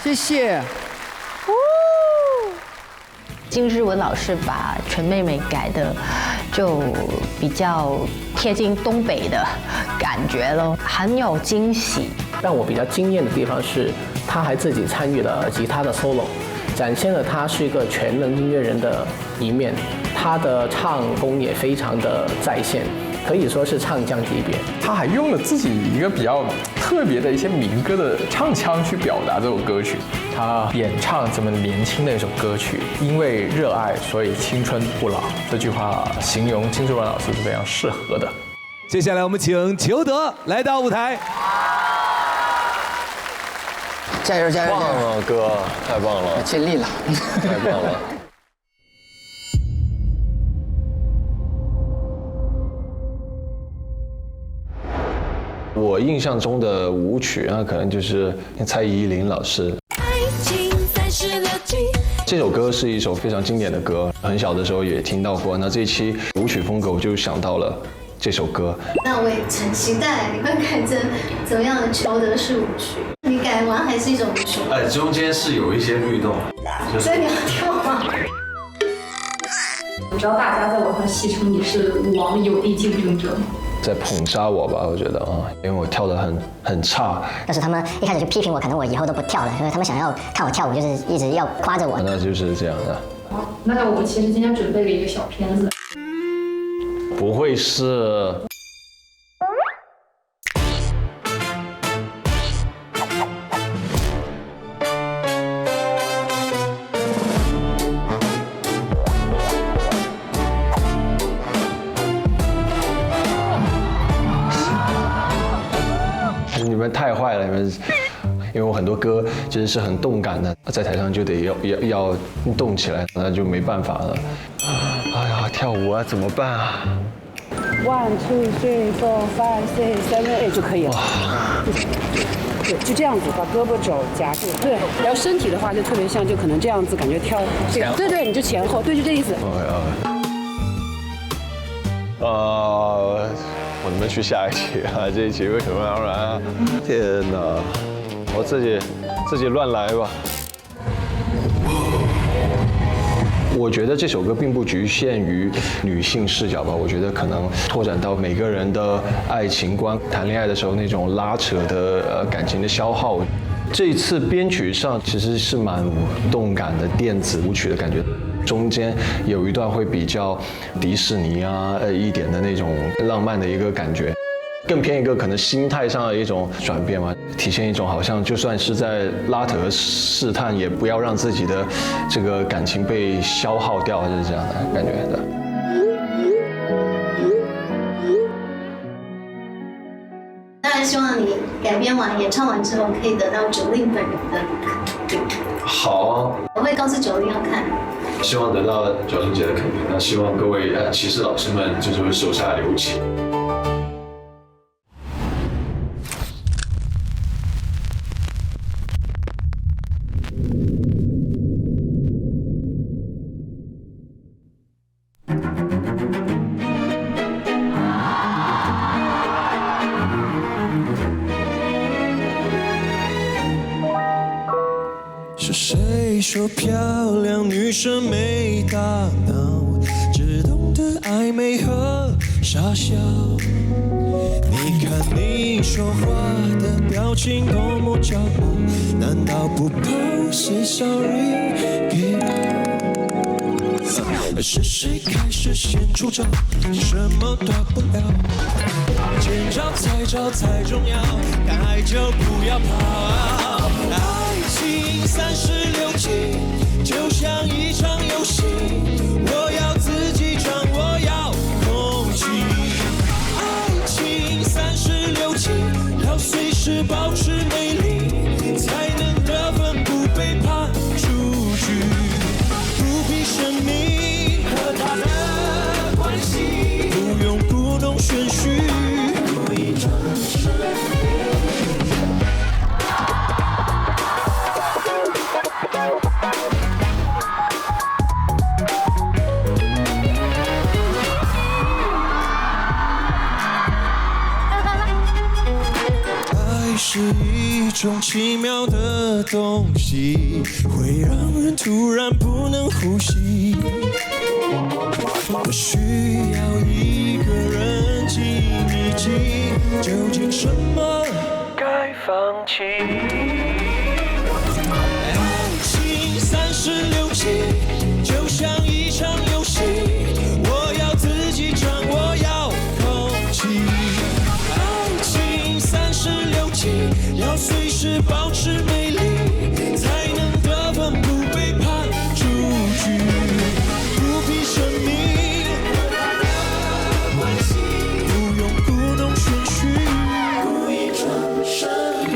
G: 谢谢。
D: 金日文老师把纯妹妹改的就比较贴近东北的感觉咯，很有惊喜。
Q: 让我比较惊艳的地方是，他还自己参与了吉他的 solo， 展现了他是一个全能音乐人的一面。他的唱功也非常的在线，可以说是唱将级别。
T: 他还用了自己一个比较特别的一些民歌的唱腔去表达这首歌曲。他演唱这么年轻的一首歌曲，因为热爱，所以青春不老。这句话形容金志文老师是非常适合的。
C: 接下来我们请裘德来到舞台。
G: 加油加油！
L: 棒了，哥，太棒了，
G: 尽力了，
L: 太棒了。我印象中的舞曲啊，可能就是蔡依林老师。这首歌是一首非常经典的歌，很小的时候也听到过。那这一期舞曲风格，我就想到了这首歌。
V: 那我也很期待你会改成怎么样的裘德式舞曲？你改完还是一种舞曲？
L: 中间是有一些律动，
V: 所以你要跳吗？
N: 我知道大家在网上戏称你是舞王的有力竞争者。
L: 在捧杀我吧，我觉得啊，因为我跳得很差。
W: 要是他们一开始就批评我，可能我以后都不跳了，因为他们想要看我跳舞，就是一直要夸着我。
L: 那就是这样的。
N: 好，那我们其实今天准备了一个小片子。
L: 不会是？你们太坏了，你们，因为我很多歌其实是很动感的，在台上就得要动起来，那就没办法了。哎呀，跳舞啊，怎么办啊？
B: 1 2 3 4 5 6 7 8就可以了。对，就这样子，把胳膊肘夹住。对，然后身体的话就特别像，就可能这样子，感觉跳这样。对对，你就前后，对，就这意思。
L: 我能不能去下一期啊？这一期为什么要来啊？天哪，我自己乱来吧。我觉得这首歌并不局限于女性视角吧，我觉得可能拓展到每个人的爱情观，谈恋爱的时候那种拉扯的感情的消耗。这一次编曲上其实是蛮动感的电子舞曲的感觉。中间有一段会比较迪士尼啊一点的那种浪漫的一个感觉，更偏一个可能心态上的一种转变嘛，体现一种好像就算是在拉扯试探，也不要让自己的这个感情被消耗掉，就是这样的感觉的。
V: 当然希望你改编完、演唱完之后，可以得到Jolin本人的肯定。
L: 好啊，
V: 我会告诉Jolin要看。
L: 希望得到Jolin姐的肯定。那希望各位骑士老师们就是会手下留情。
A: 是谁说漂亮女生没大脑，只懂得暧昧和傻笑？你看你说话的表情多么骄傲，难道不怕 say sorry get out？ 是谁开始先出招，什么都不了，见招拆招才重要，敢爱就不要跑。爱情36计，就像一场游戏，我要自己闯，我要空气。爱情36计，要随时保持美丽，才能得分不被判出局。不必生命和他的关系，不用故弄玄虚，故意装神秘。是一种奇妙的东西，会让人突然不能呼吸。我需要一个人静一静，究竟什么该放弃？爱情36计，就像一场游戏，我要自己闯，我要空气。爱情36计，要随时保持美丽，才能得分不被判出局。不必生命和他的关系，不用故弄玄虚，故意装神秘。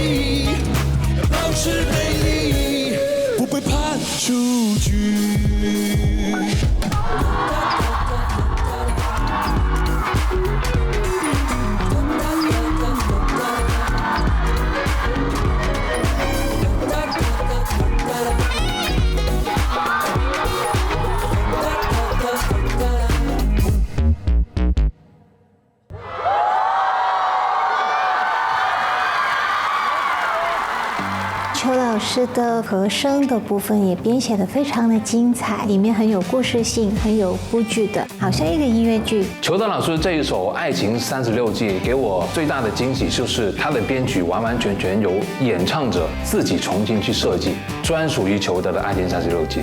A: 力，保持美丽，不被判出局。
J: 邱老师的和声的部分也编写得非常的精彩，里面很有故事性，很有布局的，好像一个音乐剧。
E: 裘德老师这一首《爱情36计》给我最大的惊喜就是他的编曲完完全全由演唱者自己重新去设计，专属于裘德的《爱情36计》。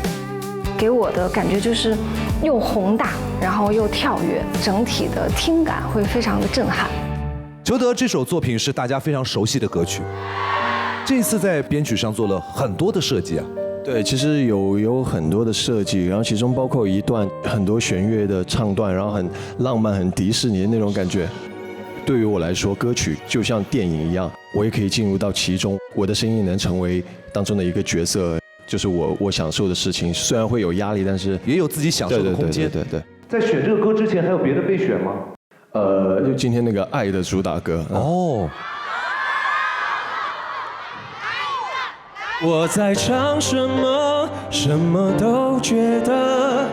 F: 给我的感觉就是又宏大，然后又跳跃，整体的听感会非常的震撼。
C: 裘德这首作品是大家非常熟悉的歌曲。这次在编曲上做了很多的设计啊，
S: 对，其实有很多的设计，然后其中包括一段很多弦乐的唱段，然后很浪漫、很迪士尼的那种感觉。对于我来说，歌曲就像电影一样，我也可以进入到其中，我的声音能成为当中的一个角色，就是我享受的事情。虽然会有压力，但是
C: 也有自己享受的空间。
S: 对。
C: 在选这个歌之前，还有别的备选吗？
S: 就今天那个《爱》的主打歌。
C: 哦。
A: 我在唱什么，什么都觉得。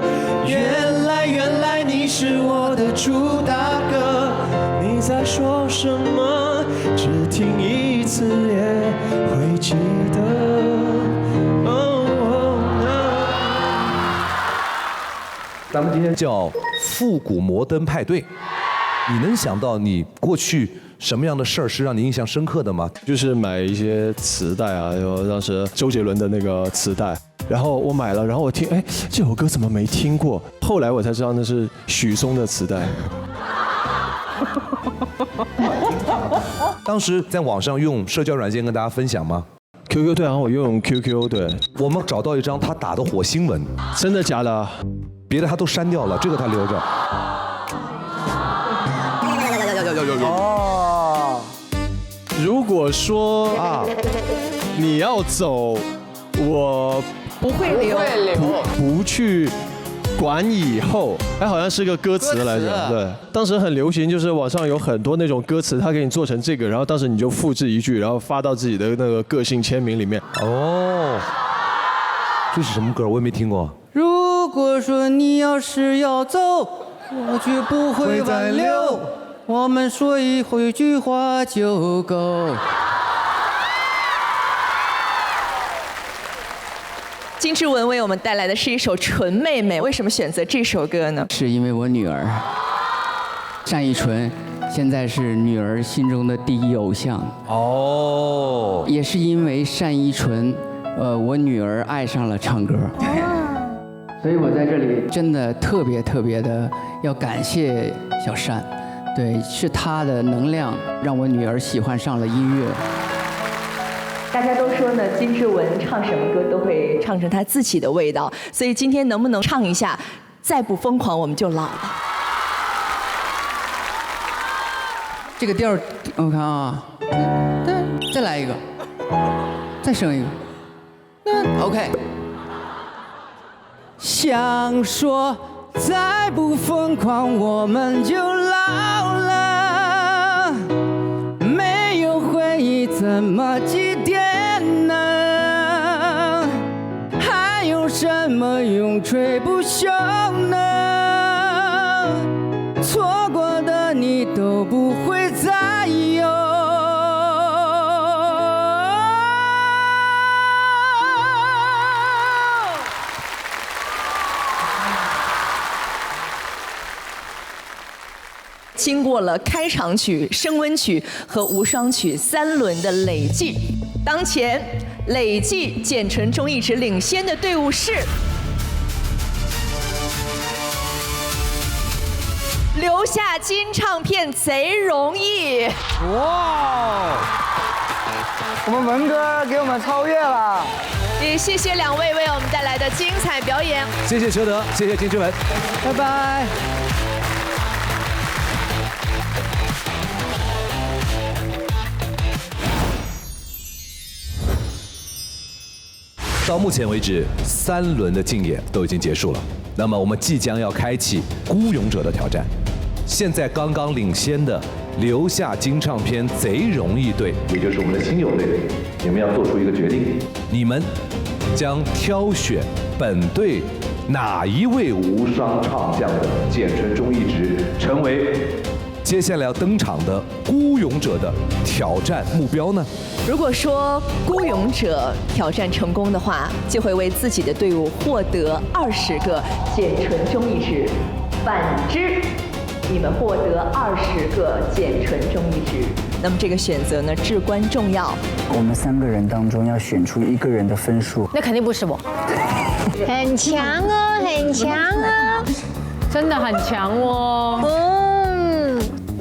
A: 原来你是我的主打歌。你在说什么？只听一次也会记得。
C: 咱们今天叫复古摩登派对。你能想到你过去什么样的事儿是让你印象深刻的吗？
S: 就是买一些磁带啊，有当时周杰伦的那个磁带，然后我买了，然后我听，哎，这首歌怎么没听过？后来我才知道那是许嵩的磁带。
C: 当时在网上用社交软件跟大家分享吗
S: ？QQ 对啊，我用 QQ 对。
C: 我们找到一张他打的火星文，
S: 真的假的？
C: 别的他都删掉了，这个他留着。
S: 哦，如果说啊，你要走，我
K: 不会留，
S: 不去管以后，哎，好像是个歌词来着。对，当时很流行，就是网上有很多那种歌词，他给你做成这个，然后当时你就复制一句，然后发到自己的那个个性签名里面。
C: 哦，这是什么歌？我也没听过。
G: 如果说你要是要走，我绝不会挽留。我们说一句话就够。
P: 金志文为我们带来的是一首《纯妹妹》，为什么选择这首歌呢？
G: 是因为我女儿单依纯现在是女儿心中的第一偶像。
C: 哦，
G: 也是因为单依纯，我女儿爱上了唱歌。所以我在这里真的特别的要感谢小单。对，是他的能量让我女儿喜欢上了音乐。
P: 大家都说呢，金志文唱什么歌都会唱成他自己的味道，所以今天能不能唱一下《再不疯狂我们就老了》？
G: 这个调我看啊，再来一个，再升一个，OK。想说。再不疯狂，我们就老了。没有回忆，怎么祭奠呢？还有什么永垂不朽呢？错过的你都不会再有。
P: 经过了开场曲、升温曲和无双曲3轮的累计，当前累计简纯中艺值领先的队伍是留下金唱片贼容易。
G: 哇！我们文哥给我们超越了。
P: 也谢谢2位为我们带来的精彩表演。
C: 谢谢裘德，谢谢金志文，
G: 拜拜。
C: 到目前为止，3轮的竞演都已经结束了。那么我们即将要开启孤勇者的挑战。现在刚刚领先的留下金唱片贼容易队，也就是我们的亲友队，你们要做出一个决定，你们将挑选本队哪一位无双唱将的简纯中一直成为接下来要登场的孤勇者的挑战目标呢？
P: 如果说孤勇者挑战成功的话，就会为自己的队伍获得20个简纯中一直。反之，你们获得20个简纯中一直。那么这个选择呢至关重要。
I: 我们3个人当中要选出1个人的分数，
D: 那肯定不是我。
J: 很强哦，很强哦，
D: 真的很强哦。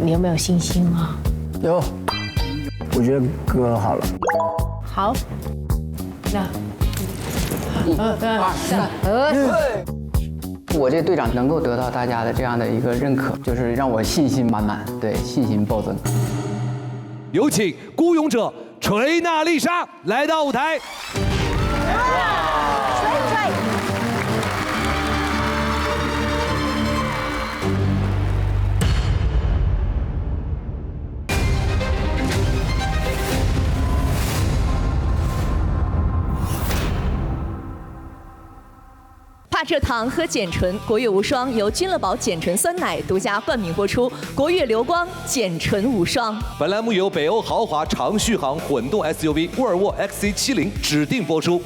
D: 你有没有信心啊？
I: 有，我觉得歌好了。
D: 好，那
G: 1、2、3，我这队长能够得到大家的这样的一个认可，就是让我信心满满，对，信心暴增。
C: 有请孤勇者锤娜丽莎来到舞台。
P: 怕蔗糖喝简纯，国乐无双由君乐宝简纯酸奶独家冠名播出，国乐流光简纯无双。
C: 本栏目由北欧豪华长续航混动 SUV 沃尔沃 XC70指定播出。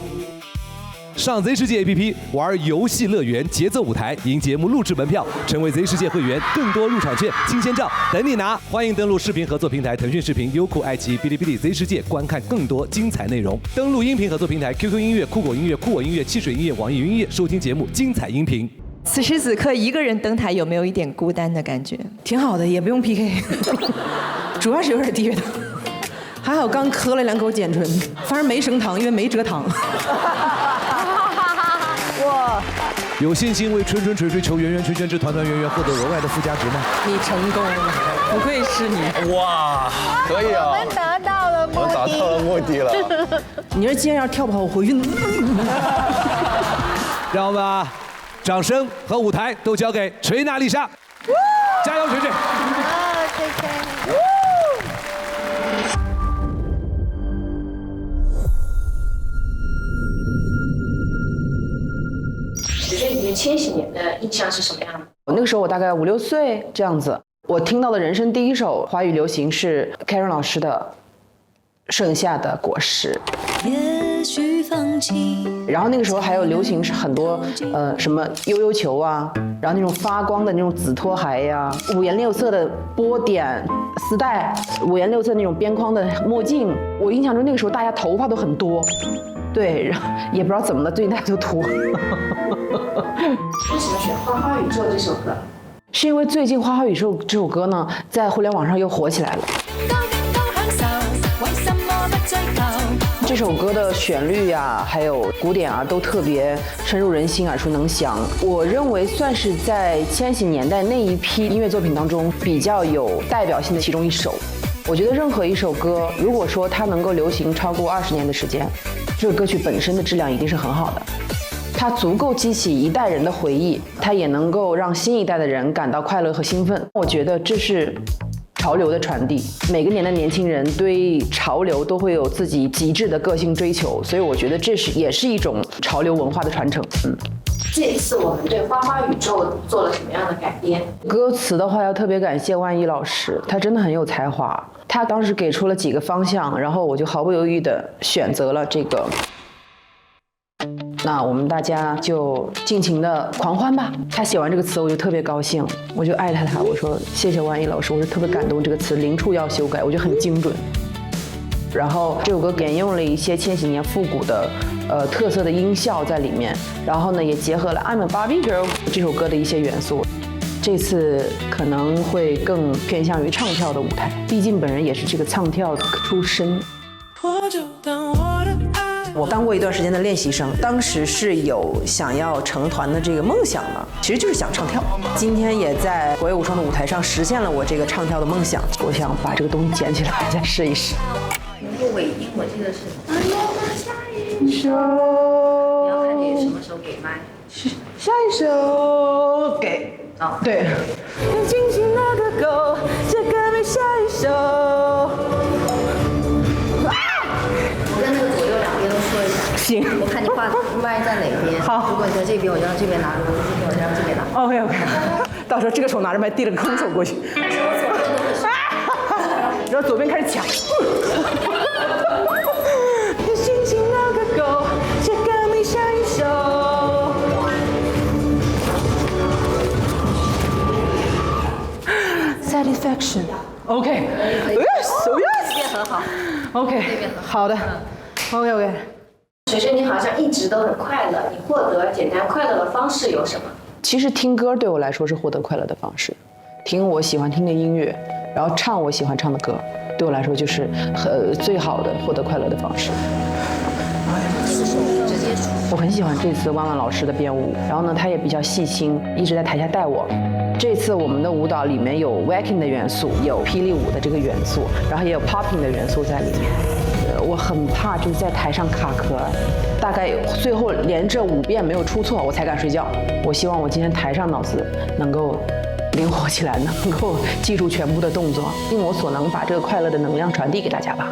C: 上 Z 世界 APP 玩游戏乐园节奏舞台，赢节目录制门票，成为 Z 世界会员，更多入场券、亲签照等你拿。欢迎登录视频合作平台腾讯视频、优酷、爱奇艺、哔哩哔哩 Z 世界，观看更多精彩内容。登录音频合作平台 QQ 音乐、酷狗音乐、酷我音乐、汽水音乐、网易云音乐，收听节目精彩音频。
P: 此时此刻一个人登台，有没有一点孤单的感觉？
K: 挺好的，也不用 PK， 主要是有点低血糖。还好刚喝了2口简纯，反正没升糖，因为没蔗糖。
D: 哇！
C: 有信心为春春锤锤求圆圆圈圈之团团圆圆获得额外的附加值吗？
K: 你成功了，不愧是你！
L: 哇，可以啊！
J: 我们达到了目的，
L: 我达到了目的了。
K: 你说今天要跳不好，我回去。
C: 让我们把掌声和舞台都交给锤娜丽莎，加油，锤锤！
J: 好，谢谢。
N: 你对你千禧年的印象是什么样的？
K: 那个时候我大概5、6岁这样子，我听到的人生第一首华语流行是 Karen 老师的《盛夏的果实》。
A: 也许放弃。
K: 然后那个时候还有流行是很多什么悠悠球啊，然后那种发光的那种紫拖鞋呀、5颜6色的波点丝带，5颜6色那种边框的墨镜。我印象中那个时候大家头发都很多，对，然后也不知道怎么了，最近大家都秃。
N: 为什么选《花花宇宙》这首歌？
K: 是因为最近《花花宇宙》这首歌呢，在互联网上又火起来了。这首歌的旋律呀，还有鼓点啊，都特别深入人心、耳熟能详。我认为算是在千禧年代那一批音乐作品当中比较有代表性的其中一首。我觉得任何一首歌，如果说它能够流行超过20年的时间，这个歌曲本身的质量一定是很好的。它足够激起一代人的回忆，它也能够让新一代的人感到快乐和兴奋。我觉得这是潮流的传递，每个年的年轻人对潮流都会有自己极致的个性追求，所以我觉得这也是一种潮流文化的传承。
N: 这一次我们对《花花宇宙》做了什么样的改编？
K: 歌词的话，要特别感谢万一老师，他真的很有才华。他当时给出了几个方向，然后我就毫不犹豫地选择了这个。那我们大家就尽情的狂欢吧。他写完这个词，我就特别高兴，我就艾特他，我说谢谢万一老师，我是特别感动，这个词零处要修改，我觉得很精准。然后这首歌沿用了一些千禧年复古的特色的音效在里面，然后呢也结合了 I'm a Barbie Girl 这首歌的一些元素。这次可能会更偏向于唱跳的舞台，毕竟本人也是这个唱跳出身。我当过一段时间的练习生，当时是有想要成团的这个梦想的，其实就是想唱跳。今天也在国乐无双的舞台上实现了我这个唱跳的梦想。我想把这个东西捡起来再试一试。
N: 有个尾音，我记得是。
K: 说什么时候给麦？下一首给。哦，对。要惊醒那个狗，这个没下一首。
M: 我跟那个左右两边都说一下。
K: 行。
M: 我看你画麦在哪边。好。如果你在这边，我就让这边拿；如果这边，我就让这边拿。
K: OK。到时候这个手拿着麦，递了个空手过去。然后左边开始抢。要惊醒那个狗，这个没下一首。Satisfaction。OK。Yes，
M: 这边很好。
K: OK。好的。OK。
N: 水水，你好像一直都很快乐，你获得简单快乐的方式有什么？
O: 其实听歌对我来说是获得快乐的方式，听我喜欢听的音乐，然后唱我喜欢唱的歌，对我来说就是最好的获得快乐的方式。我很喜欢这次万万老师的编舞，然后呢，他也比较细心，一直在台下带我。这次我们的舞蹈里面有 waacking 的元素，有霹雳舞的这个元素，然后也有 popping 的元素在里面。我很怕就是在台上卡壳，大概最后连着5遍没有出错，我才敢睡觉。我希望我今天台上脑子能够灵活起来，能够记住全部的动作，尽我所能把这个快乐的能量传递给大家吧。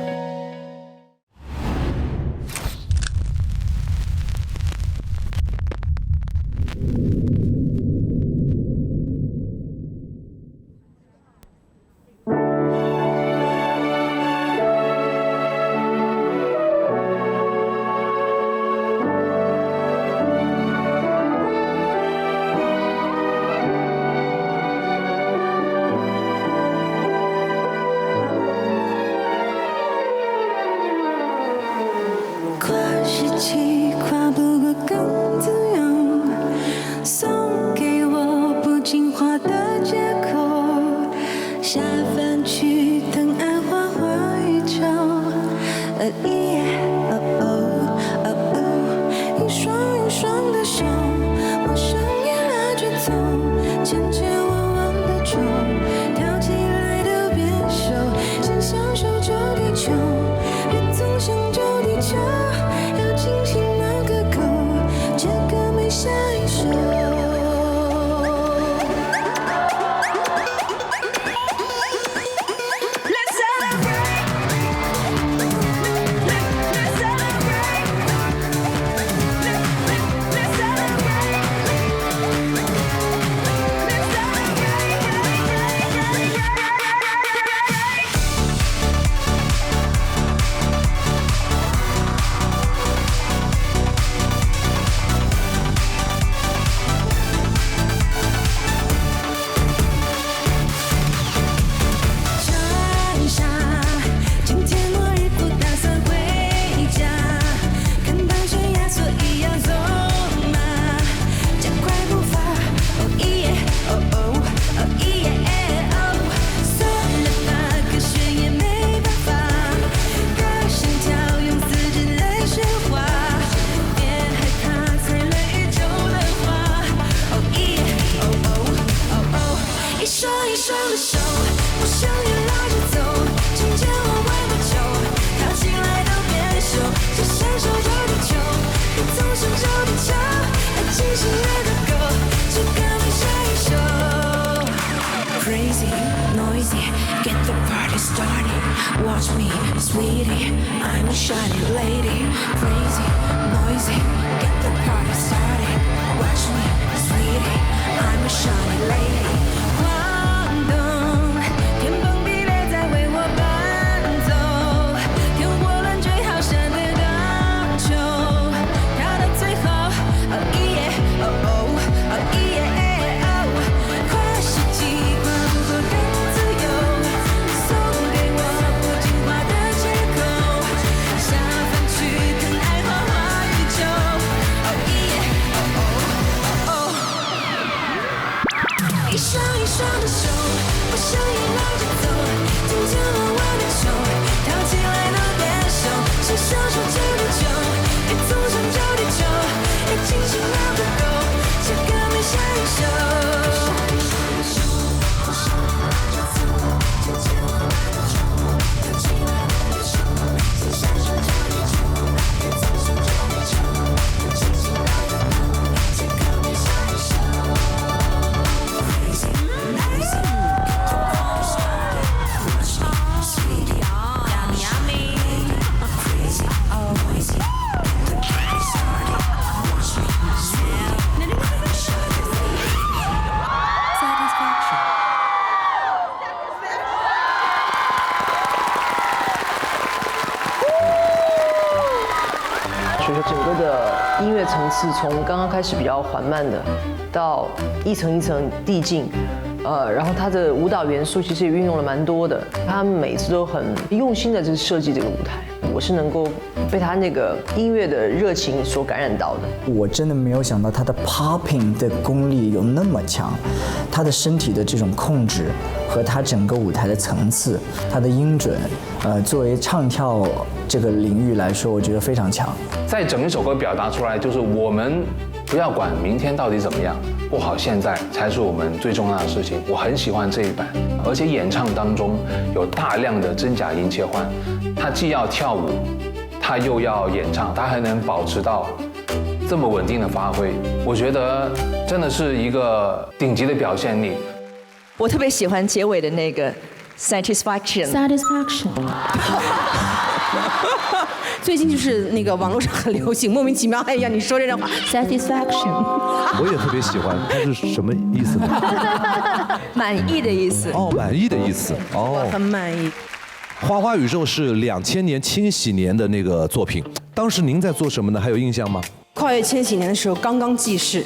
K: 音乐层次从刚刚开始比较缓慢的，到一层一层递进，然后它的舞蹈元素其实也运用了蛮多的，他们每次都很用心的去设计这个舞台，我是能够被他那个音乐的热情所感染到的。
I: 我真的没有想到他的 popping 的功力有那么强，他的身体的这种控制和他整个舞台的层次，他的音准，作为唱跳这个领域来说，我觉得非常强。
E: 在整一首歌表达出来，就是我们不要管明天到底怎么样，过好现在才是我们最重要的事情。我很喜欢这一版，而且演唱当中有大量的真假音切换，他既要跳舞，他又要演唱，他还能保持到这么稳定的发挥，我觉得真的是一个顶级的表现力。
P: 我特别喜欢结尾的那个 satisfaction。
H: 最近就是那个网络上很流行，莫名其妙，哎呀，你说这种话 satisfaction，
C: 我也特别喜欢，它是什么意思呢？
P: 满意的意思。
C: 哦，满意的意思。哦，
H: 我很满意。
C: 花花宇宙是2000年千禧年的那个作品，当时您在做什么呢？还有印象吗？
H: 跨越千禧年的时候刚刚记事。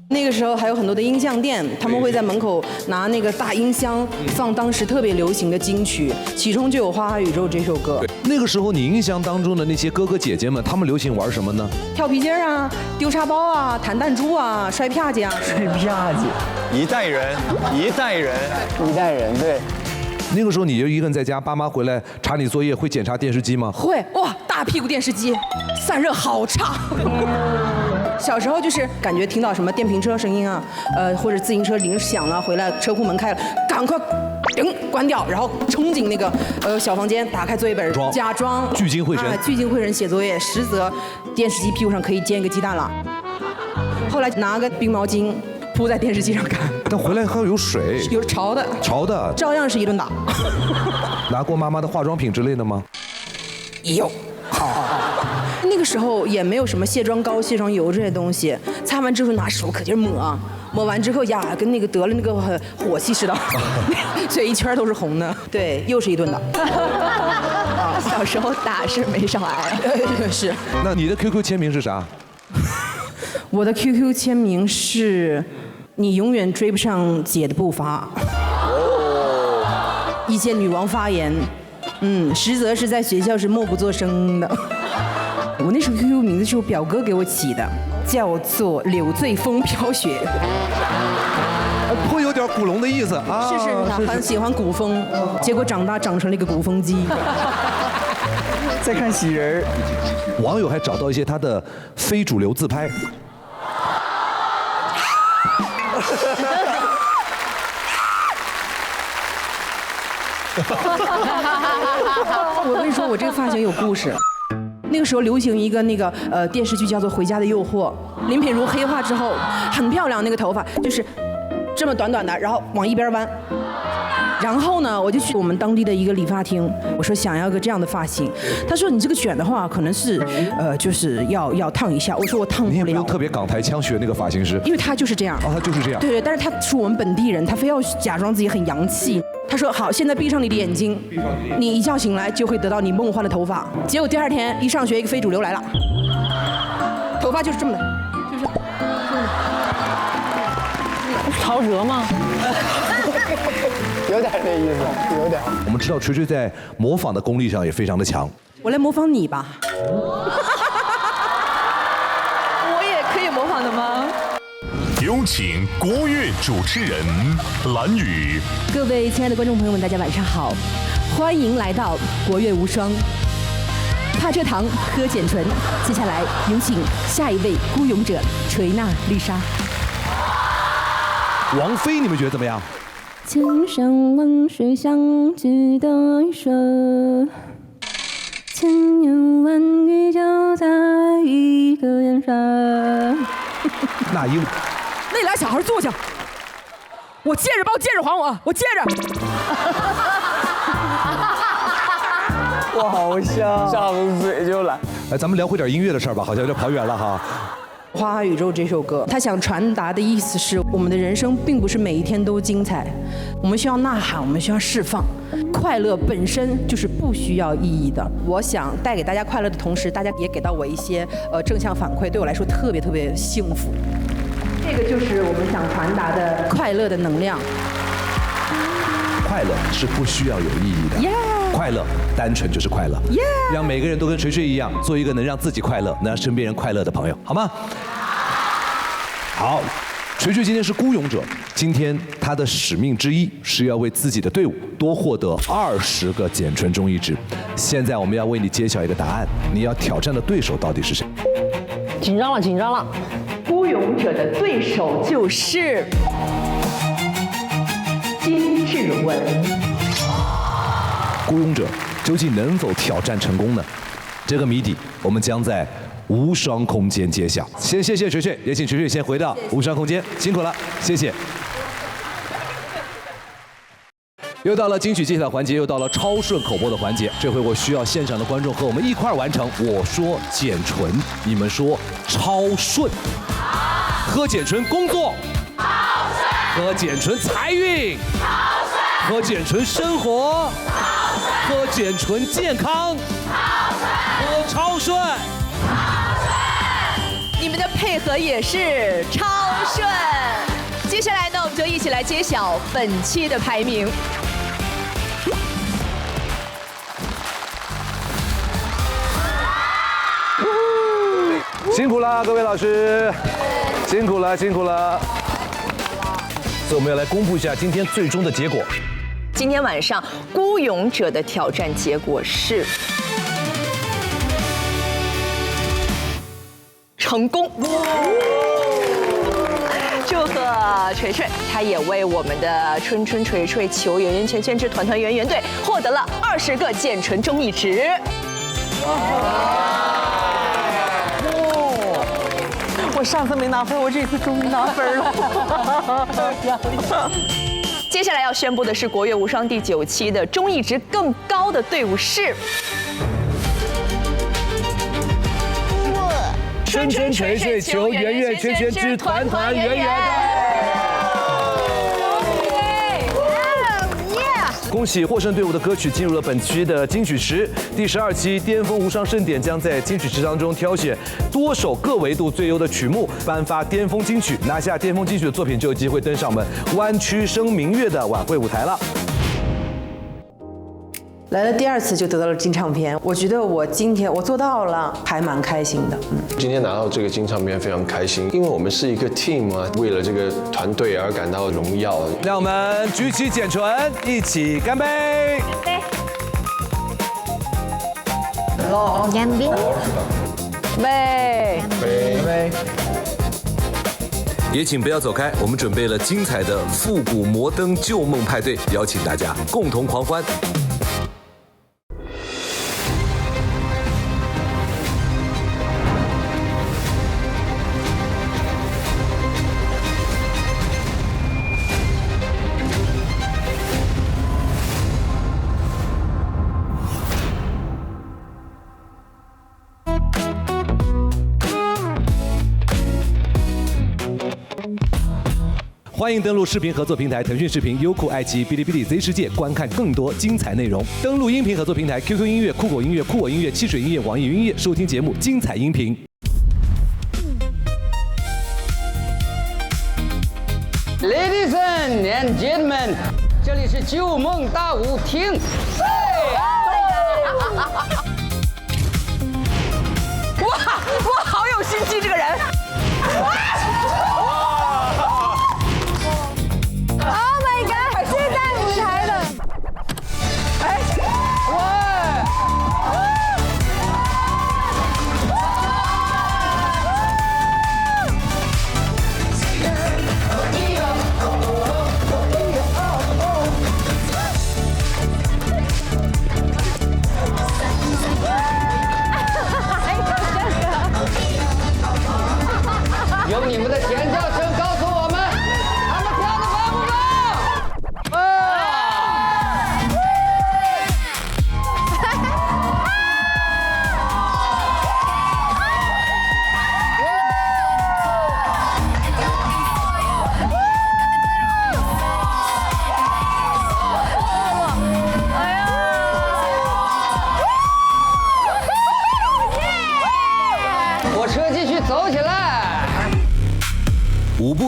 H: 那个时候还有很多的音像店，他们会在门口拿那个大音箱放当时特别流行的金曲，其中就有《花花宇宙》这首歌。
C: 那个时候你印象当中的那些哥哥姐姐们，他们流行玩什么呢？
H: 跳皮筋啊，丢沙包啊，弹弹珠啊，摔啪叽啊。
I: 摔啪叽，
R: 一代人，一代人，
I: 一代人，对。
C: 那个时候你就一个人在家，爸妈回来查你作业，会检查电视机吗？
H: 会，哇，大屁股电视机，散热好差。小时候就是感觉听到什么电瓶车声音啊，或者自行车铃响了，回来车库门开了，赶快关掉，然后冲进那个小房间，打开作业本，假装
C: 聚精会神，
H: 聚精会神写作业，实则电视机屁股上可以煎一个鸡蛋了。后来拿个冰毛巾铺在电视机上看，
C: 但回来还有水，
H: 有潮的，
C: 潮的，
H: 照样是一顿打。
C: 拿过妈妈的化妆品之类的吗？
H: 有。那个时候也没有什么卸妆膏、卸妆油这些东西，擦完之后拿手可劲抹，抹完之后呀，跟那个得了那个火气似的，所以一圈都是红的。对，又是一顿打。
P: 小时候打是没少挨。
H: 是。
C: 那你的 QQ 签名是啥？
H: 我的 QQ 签名是“你永远追不上姐的步伐”。一些女王发言，实则是在学校是默不作声的。我那首 QQ 名字是我表哥给我起的，叫做“柳醉风飘雪”，
C: 会有点古龙的意思啊。
H: 是，他很喜欢古风，结果长大长成了一个鼓风机。
I: 在看喜人儿，
C: 网友还找到一些他的非主流自拍。
H: 我跟你说，我这个发型有故事。那个时候流行一个电视剧叫做《回家的诱惑》，林品如黑化之后很漂亮，那个头发就是这么短短的，然后往一边弯。然后呢，我就去我们当地的一个理发厅，我说想要个这样的发型。他说你这个卷的话，可能是就是要烫一下。我说我烫不了。
C: 你也不用特别港台腔学那个发型师，
H: 因为他就是这样。
C: 哦，他就是这样。
H: 对，但是他是我们本地人，他非要假装自己很洋气。他说好，现在闭上你的眼睛，你一觉醒来就会得到你梦幻的头发。结果第二天一上学，一个非主流来了，头发就是这么的，就是
K: 陶喆吗？
I: 有点那意思，有点。
C: 我们知道锤锤在模仿的功力上也非常的强。
H: 我来模仿你吧。
P: 我也可以模仿的吗？
U: 有请国乐主持人蓝宇。
H: 各位亲爱的观众朋友们，大家晚上好，欢迎来到国乐无双。怕蔗糖，喝碱醇。接下来有请下一位孤勇者锤娜丽莎。
C: 王菲，你们觉得怎么样？
X: 千山万水相聚的一千言万语就在一个眼神。
C: 那英，
H: 那俩小孩坐下，我戒指把我戒指还我，我戒指。
I: 我好像张嘴就来。
C: 哎，咱们聊会点音乐的事儿吧，好像有点跑远了哈。
H: 《花花宇宙》这首歌，他想传达的意思是，我们的人生并不是每一天都精彩，我们需要呐喊，我们需要释放。快乐本身就是不需要意义的。我想带给大家快乐的同时，大家也给到我一些正向反馈，对我来说特别特别幸福。这个就是我们想传达的快乐的能量。
C: 快乐是不需要有意义的。快乐单纯就是快乐。让每个人都跟锤锤一样，做一个能让自己快乐、能让身边人快乐的朋友，好吗？好，锤锤今天是孤勇者，今天他的使命之一是要为自己的队伍多获得20个减醇中酰值。现在我们要为你揭晓一个答案，你要挑战的对手到底是谁？
P: 紧张了，紧张了！孤勇者的对手就是金志文。
C: 孤勇者究竟能否挑战成功呢？这个谜底我们将在无双空间揭晓。先谢谢锤锤，也请锤锤先回到无双空间，辛苦了，谢谢。又到了金曲揭晓环节，又到了超顺口播的环节。这回我需要现场的观众和我们一块完成。我说减醇，你们说超顺。喝减醇工作，喝减醇财运，喝减醇生活，喝减醇健康，喝超顺。
P: 你们的配合也是超顺。接下来呢，我们就一起来揭晓本期的排名。
C: 辛苦了，各位老师，辛苦了，辛苦了。所以我们要来公布一下今天最终的结果。
P: 今天晚上孤勇者的挑战结果是成功。祝贺锤锤，他也为我们的春春锤锤球圆圆圈圈之团团圆圆队获得了20个减醇中酰值。
K: 我上次没拿分，我这次终于拿分了。
P: 接下来要宣布的是国乐无双第9期的中酰值更高的队伍是
C: 春春锤锤球圆圆圈圈之团团圆圆队。恭喜获胜队伍的歌曲进入了本期的金曲池。第12期巅峰无双盛典将在金曲池当中挑选多首各维度最优的曲目，颁发巅峰金曲。拿下巅峰金曲的作品就有机会登上我们湾区声明月的晚会舞台了。
H: 来了第2次就得到了金唱片，我觉得我今天我做到了，还蛮开心的。
S: 今天拿到这个金唱片非常开心，因为我们是一个 team 啊，为了这个团队而感到荣耀。
C: 让我们举起减醇，一起干杯！
J: 干杯！
P: 杯！
C: 杯！也请不要走开，我们准备了精彩的复古摩登旧梦派对，邀请大家共同狂欢。欢迎登录视频合作平台腾讯视频、优酷、爱奇艺、哔哩哔哩 Z 世界，观看更多精彩内容。登录音频合作平台 QQ 音乐、酷狗音乐、酷我音乐、汽水音乐、网易云音乐，收听节目精彩音频。
G: Ladies and gentlemen， 这里是旧梦大舞厅。
P: 哇，好有心机这个人。Oh my god！ 是在舞台的。哎，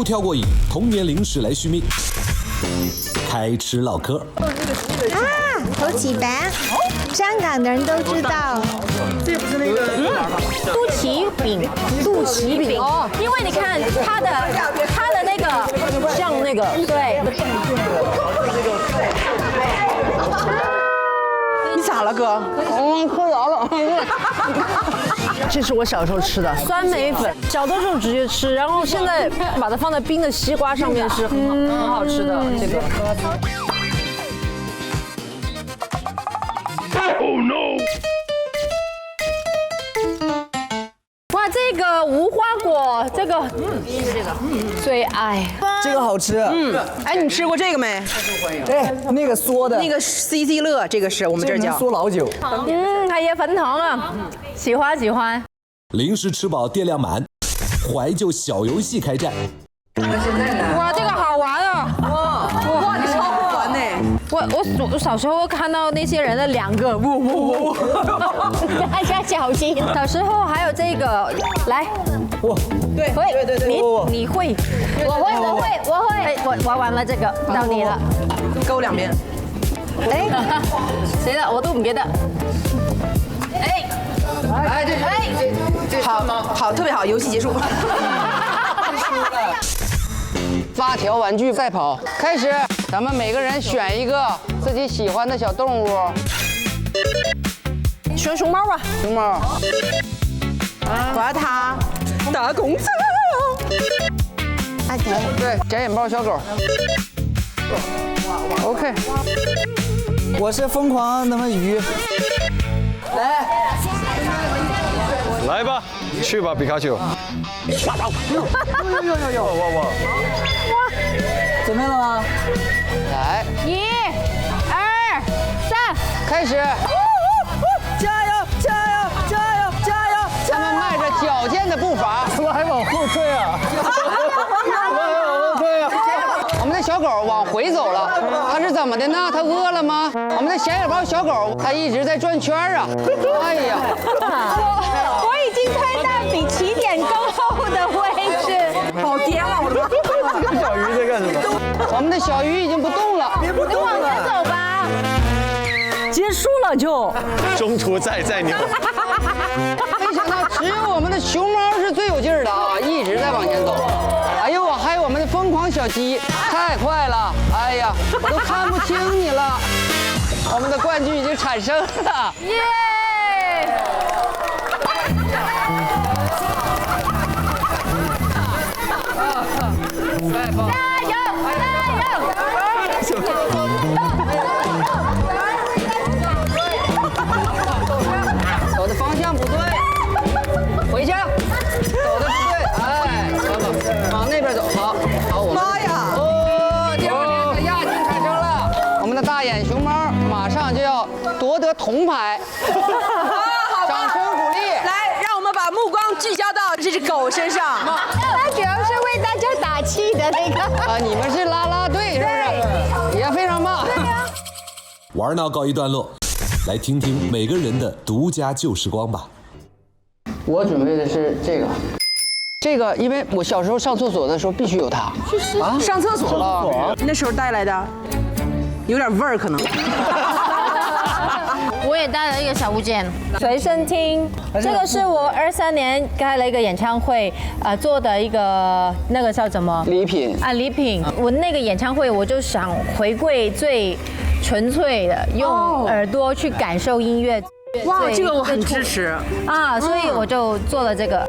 B: 挑过瘾，童年零食来续命，开吃唠嗑。
J: 啊，枸杞白，香港的人都知道。
H: 这不是那个
D: 肚脐饼，肚脐饼哦，因为你看它的那个
K: 像那个
D: 对。
H: 你咋了哥？
G: 喝着了。
K: 这是我小时候吃的酸梅粉，小的时候直接吃，然后现在把它放在冰的西瓜上面是很好吃的这个。
B: Oh no！
D: 哇，这个无花果，这个最爱。
I: 这个好吃。
H: 哎，你吃过这个没？
I: 哎，那个缩的。
H: 那个 CC 乐，这个是我们这儿叫
I: 缩老久。
D: 还有粉糖啊，喜欢。
B: 零食吃饱电量满，怀旧小游戏开战。
D: 哇，这个好玩啊！
H: 哇，你超会玩呢！
D: 我小时候看到那些人的两个，大家小心。小时候还有这个，来，
H: 对，
D: 你会，我会，我玩完了这个，到你了，
H: 勾两边。
D: 哎，谁的？我都唔記得。
H: 好，特别好，游戏结束。
G: 发条玩具赛跑开始，咱们每个人选一个自己喜欢的小动物。
H: 选熊猫吧。
G: 熊猫。
H: 我要它打工仔。
G: 对，假眼包小狗。OK。
I: 我是疯狂那么鱼。
L: 来吧，去吧，皮卡丘。
I: 哇！准备了吗？
G: 来
D: ，1、2、3，
G: 开始！
I: 加油！
G: 他们迈着矫健的步伐，
R: 怎么还往后退啊？
G: 我们的小狗往回走了，它是怎么的呢？它饿了吗？我们的小眼包小狗，它一直在转圈啊！哎呀，
D: 我已经推到比起点更后的位置，
H: 好颠啊！我的妈！
R: 小鱼在干什么？
G: 我们的小鱼已经不动了，
D: 你往前走吧。
K: 结束了就。
R: 中途再扭。
G: 没想到只有我们的熊猫是最有劲儿的啊，一直在往前走。哎呦，还有我们的疯狂小鸡，太快了！哎呀，我都看不清你了。我们的冠军已经产生了。
D: 耶！加油！
G: 走的方向不对，回去。走的不对，哎，往那边走，好，我们。
H: 妈呀！
G: 第二名的亚军产生了，我们的大眼熊猫马上就要夺得铜牌。掌声鼓励！
H: 来，让我们把目光聚焦到这只狗身上。
J: 它主要是为大家打气的那个。
G: 啊，你们是啦啦队是不是？也非常棒。
B: 玩闹告一段落，来听听每个人的独家旧时光吧。
G: 我准备的是这个，因为我小时候上厕所的时候必须有它。
H: 啊，上厕所？那时候带来的，有点味儿可能。
D: 我也带了一个小物件，随身听。这个是我23年开了一个演唱会，做的一个那个叫什么
G: 礼品
D: 啊？礼品。我那个演唱会，我就想回归最纯粹的，用耳朵去感受音乐。
H: 哇，这个我很支持
D: 啊！所以我就做了这个。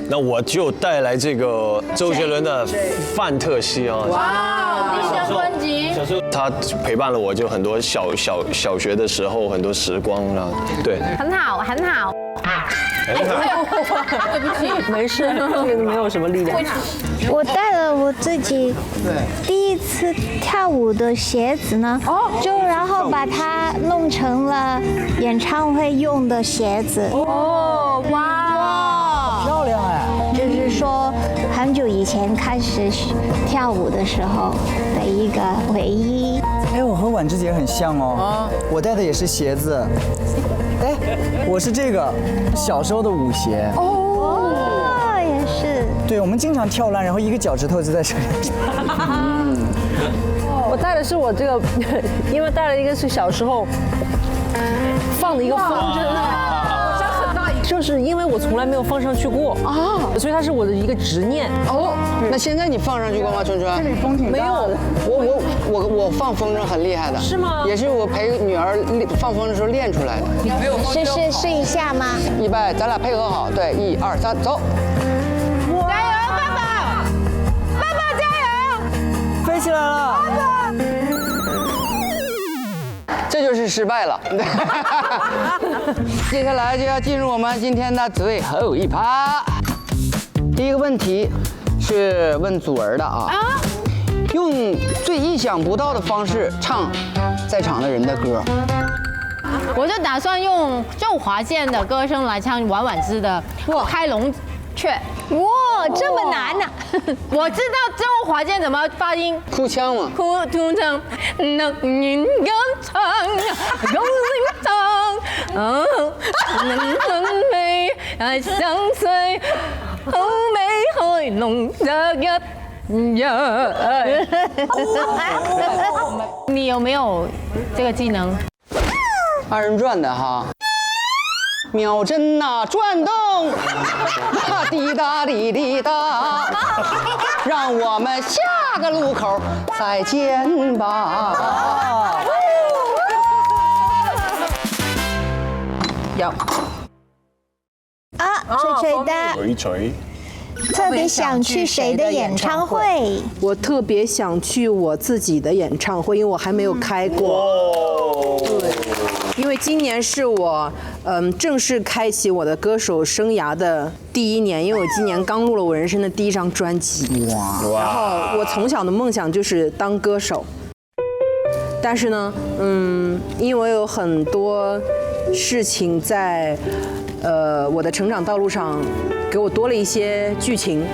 R: 那我就带来这个周杰伦的《范特西》啊！
D: 哇，第一张专辑。
R: 他陪伴了我就很多小学的时候很多时光啊，对，
D: 很好。对不起，
K: 没事，这个没有什么力量。
J: 我带了我自己第一次跳舞的鞋子呢，就然后把它弄成了演唱会用的鞋子。
D: 哦，哇，
I: 漂亮哎！
J: 就是说很久以前开始跳舞的时候的一个回忆。
I: 哎，我和婉之姐很像哦。我带的也是鞋子。哎，我是这个小时候的舞鞋。
J: 哦，也是。
I: 对，我们经常跳栏，然后一个脚趾头就在这里。
K: 我带的是我这个，因为带了一个是小时候放的一个风筝，很大一个，就是因为我从来没有放上去过啊，所以它是我的一个执念。
G: 哦，那现在你放上去过吗，春春？
I: 这里风挺大。
K: 没有，
G: 我放风筝很厉害的。
K: 是吗？
G: 也是我陪女儿放风筝的时候练出来的。
K: 你没有
J: 试一下吗？
G: 预备，咱俩配合好，对，1、2、3，走。
D: 加油，爸爸！爸爸加油！
I: 飞起来了！爸爸！
G: 这就是失败了。接下来就要进入我们今天的最后一趴。第一个问题是问祖儿的啊，用最意想不到的方式唱在场的人的歌。
D: 我就打算用周华健的歌声来唱婉婉之的《开笼雀》。
J: 哇，这么难呢？
D: 我知道周华健怎么发音，
G: 哭腔嘛，
D: 哭腔，能人歌唱，共心唱，能美爱相随，好美開籠着一日。你有没有这个技能
G: ？2人转的哈。秒针呐转动，滴答滴滴答，让我们下个路口再见吧。
K: 有
J: 啊，锤锤的。
R: 锤锤。
J: 特别想去谁的演唱会？
H: 我特别想去我自己的演唱会，因为我还没有开过。对，因为今年是我正式开启我的歌手生涯的第1年，因为我今年刚录了我人生的第1张专辑。哇！然后我从小的梦想就是当歌手，但是呢，因为有很多事情在我的成长道路上给我多了一些剧情，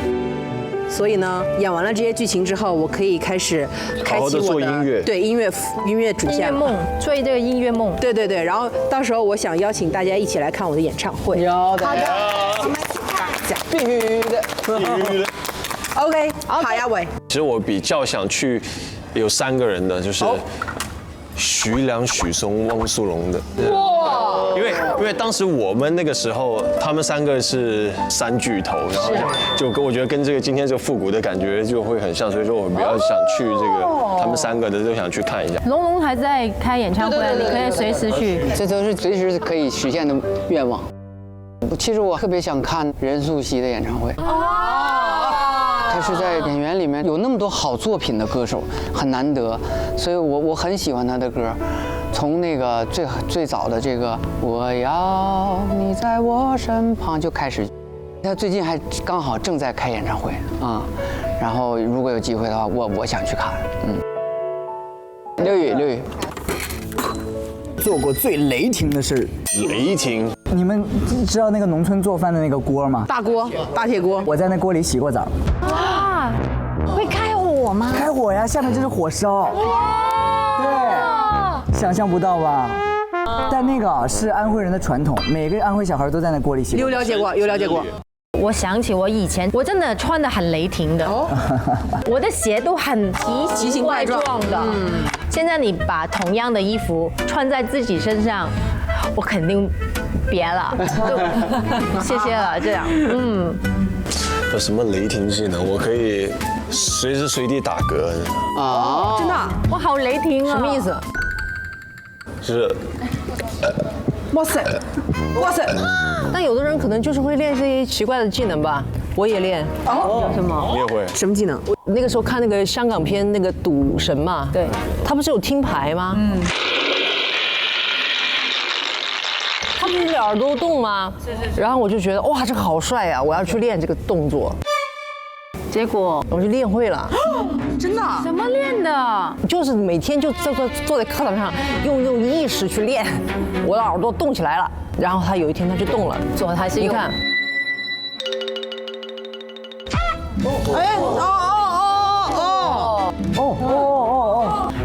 H: 所以呢，演完了这些剧情之后，我可以开始开启我的音乐主线
D: 梦，追这个音乐梦。
H: 对对对，然后到时候我想邀请大家一起来看我的演唱会。
G: 好的，
J: 我们去看，
G: 必须的，必须的。
H: OK， 好呀，伟。
R: 其实我比较想去有3个人的，就是徐良、许嵩、汪苏泷的。哇！因为当时我们那个时候，他们3个是3巨头，然后就跟我觉得跟这个今天这个复古的感觉就会很像，所以说我比较想去这个他们3个的都想去看一下。
D: 龙还在开演唱会，你可以随时去。
G: 这都是随时可以实现的愿望。其实我特别想看任素汐的演唱会。他是在演员里面有那么多好作品的歌手，很难得，所以我很喜欢他的歌。从那个最早的这个我要你在我身旁就开始，他最近还刚好正在开演唱会啊，然后如果有机会的话，我想去看。刘宇
I: 做过最雷霆的事。
R: 雷霆？
I: 你们知道那个农村做饭的那个锅吗？
H: 大锅，大铁锅。
I: 我在那锅里洗过澡。
J: 哇，会开火吗？
I: 开火呀，下面就是火烧。对，想象不到吧？但那个是安徽人的传统，每个安徽小孩都在那锅里洗。
H: 有了解过。
D: 我想起我以前，我真的穿得很雷霆的，我的鞋都很奇形怪状的。现在你把同样的衣服穿在自己身上，我肯定别了，谢谢了，这样，
R: 有什么雷霆技能？我可以随时随地打嗝
H: 啊！真的？
D: 我好雷霆啊！
H: 什么意思？
R: 就是
H: 哇塞！
K: 但有的人可能就是会练这些奇怪的技能吧，我也练。
H: 哦，
K: 什么？
R: 你也会？
H: 什么技能？
K: 我那个时候看那个香港片那个赌神嘛，对，他不是有听牌吗？他不是耳朵动吗？然后我就觉得哇，这个好帅啊，我要去练这个动作。结果我就练会了。
H: 真的？
D: 怎么练的？
K: 就是每天就坐在课堂上，用意识去练，我的耳朵动起来了。然后他有一天他就动了，
D: 左还是右？
K: 你看。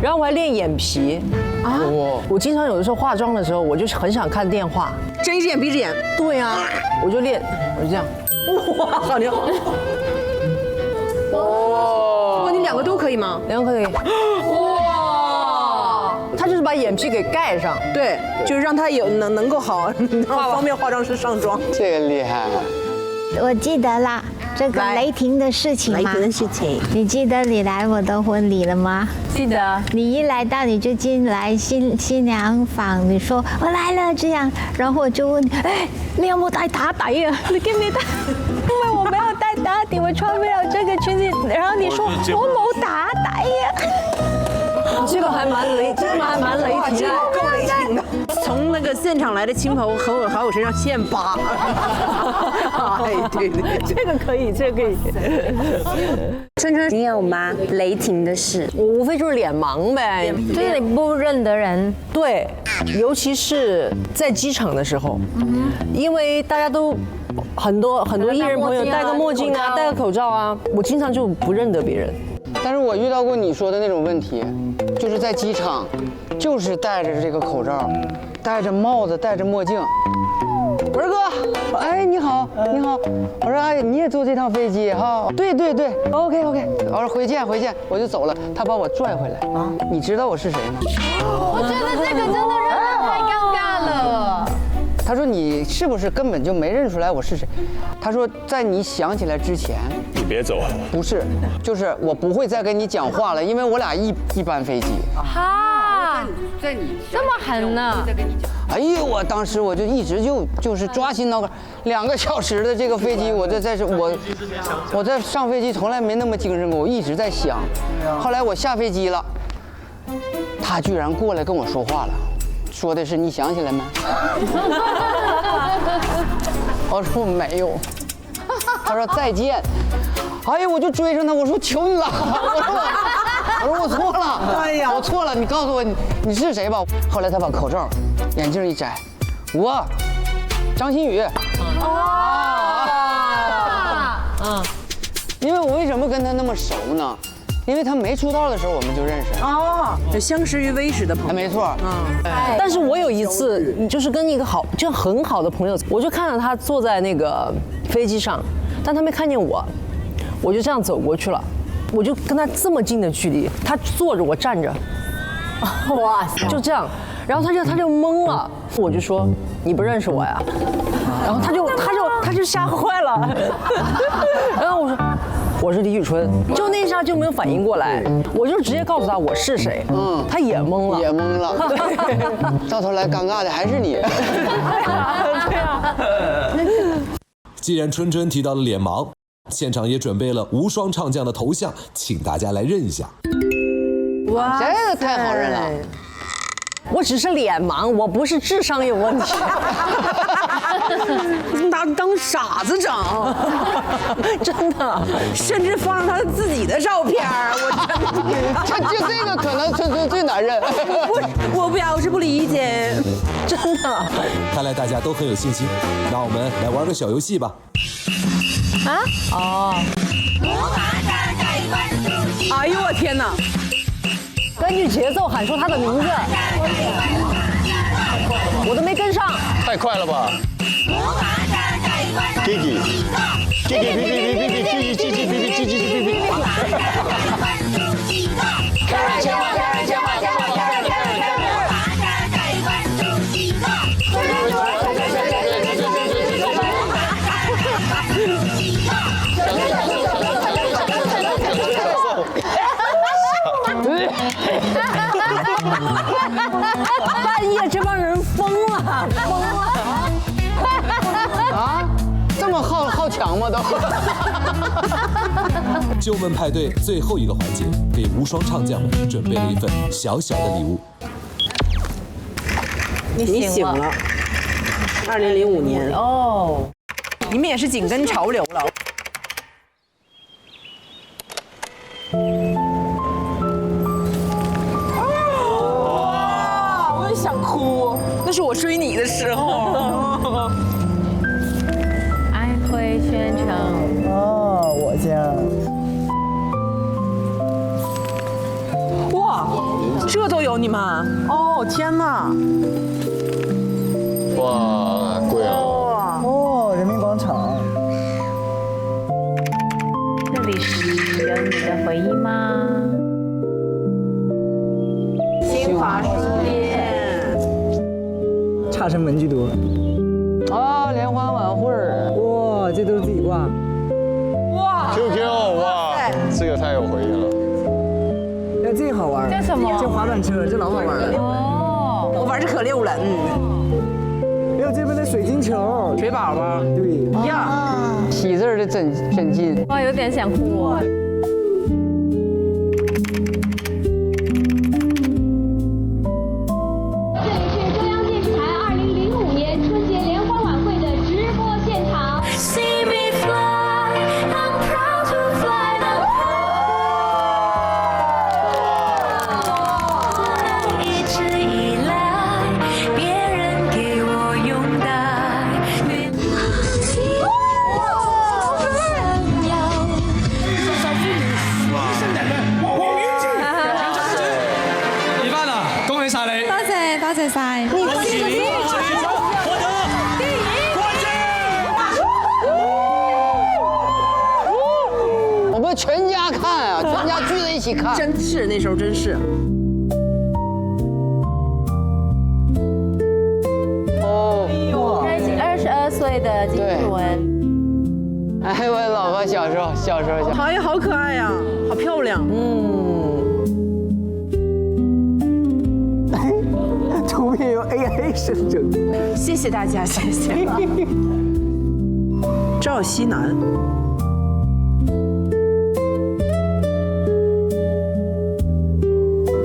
K: 然后我还练眼皮啊！我经常有的时候化妆的时候，我就很想看电话，
H: 睁一只眼闭一只眼。
K: 对啊，我就练，我就这样。
H: 哇，好牛！以吗？
K: 两个可以。哇！他就是把眼皮给盖上，
H: 对，就是让他能够好方便化妆师上妆。
G: 这个厉害。
J: 我记得啦，这个雷霆的事情嘛。雷霆的事情，你记得你来我的婚礼了吗？
D: 记得。
J: 你一来到你就进来新娘房，你说我来了这样，然后我就问你，哎，你有冇帶打底啊？你記唔記得？因為我沒有帶打底，我穿不了這個裙子。然後你說我冇打底呀。
K: 这个还蛮雷霆的，
H: 够雷霆的。从那个现场来的亲朋好友身上现扒。哎，对，这个可以，这个可以。
Q: 春春，你有吗？雷霆的事，
K: 我无非就是脸盲呗，
D: 就是你不认得人。
K: 对，尤其是在机场的时候，因为大家都。很多艺人朋友戴个墨镜啊，戴个口罩啊，我经常就不认得别人。
G: 但是我遇到过你说的那种问题，就是在机场，就是戴着这个口罩，戴着帽子，戴着墨镜。我说哥，哎，你好，你好。我说哎，你也坐这趟飞机哈？对对对 ，OK。我说回见，我就走了。他把我拽回来啊！你知道我是谁吗？
D: 我觉得这个真的让人太尴尬了。
G: 他说你是不是根本就没认出来我是谁？他说在你想起来之前，
R: 你别走。
G: 不是，就是我不会再跟你讲话了，因为我俩一班飞机。
D: 哈，在你这么狠呢？
G: 哎呦，我当时我就一直就是抓心挠肝，2个小时的这个飞机，我在上飞机从来没那么精神过，我一直在想。后来我下飞机了，他居然过来跟我说话了。说的是你想起来没？我说没有。他说再见。哎呀，我就追上他，我说求你了，我说我错了，哎呀，我错了，你告诉我你是谁吧。后来他把口罩、眼镜一摘，我张馨予。因为我为什么跟他那么熟呢？因为他没出道的时候我们就认识
H: 哦，就相识于微时的朋友，
G: 没错。
K: 但是我有一次就是跟一个很好的朋友，我就看到他坐在那个飞机上，但他没看见我，我就这样走过去了，我就跟他这么近的距离，他坐着我站着，哇塞，就这样，然后他就懵了，我就说你不认识我呀，然后他就吓坏了，然后我说。我是李宇春，就那一下就没有反应过来，我就直接告诉他我是谁，他也懵了，
G: 对，到头来尴尬的还是你。
K: 对啊。
B: 既然春春提到了脸盲，现场也准备了无双唱将的头像，请大家来认一下。
G: 哇，这个太好认了。
K: 我只是脸盲，我不是智商有问题。
H: 拿当傻子整，
K: 真的，
H: 甚至放上他自己的照片，我
G: 真的，就这个可能春春最难认。
H: 我表示不理解，
K: 真的。
B: 看来大家都很有信心，那我们来玩个小游戏吧。
H: 哎呦我天哪！
K: 根据节奏喊出他的名字，我都没跟上，
R: 太快了吧 ！Gigi，
K: 半夜这帮人疯了。
G: 啊，这么好强吗都？
B: 就问派对最后一个环节，给无双唱将们准备了一份小小的礼物。
H: 你醒了。2005年哦，你们也是紧跟潮流了。我也想哭，那是我追你的时候。
D: 安徽宣城。
I: 哦，我家。
H: 哇，这都有你们？哦，天哪！
R: 哇，贵啊！
I: 哦，人民广场。
D: 这里是有你的回忆吗？
I: 差生门居多。
G: 啊，联欢晚会儿，
I: 哇，这都是自己挂。
L: 哇 ，QQ 哇，这个太有回忆了。
I: 哎，这好玩。
D: 这什么？
I: 这滑板车，这老好玩了。
H: 哦，我玩这可溜了，
I: 还有这边的水晶球，
H: 水宝宝。
I: 对
H: 呀，
G: 喜字的真迹。
D: 哇，有点想哭哦。
X: 多謝晒，恭喜你，這一場獲得冠軍。
G: 我們全家看啊，全家聚在一起看，
H: 真是那時候真是。
G: 哦
D: ，22歲的金志文。
G: 哎，我老婆小時候，
H: 哎呀，好可愛呀，好漂亮。
I: 图片由 AI 生成，
H: 谢谢大家，谢谢。赵西南，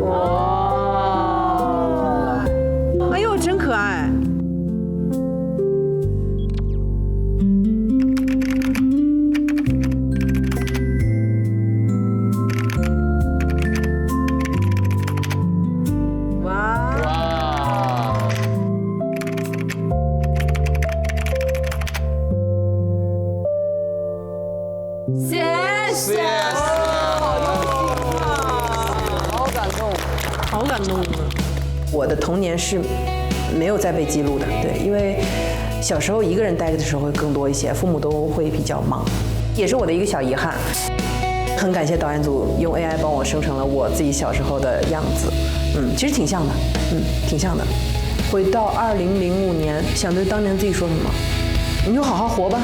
H: 哇，哎呦，真可爱。我的童年是没有再被记录的，对，因为小时候一个人待着的时候会更多一些，父母都会比较忙，也是我的一个小遗憾。很感谢导演组用 AI 帮我生成了我自己小时候的样子，其实挺像的，挺像的。回到2005年，想对当年自己说什么？你就好好活吧，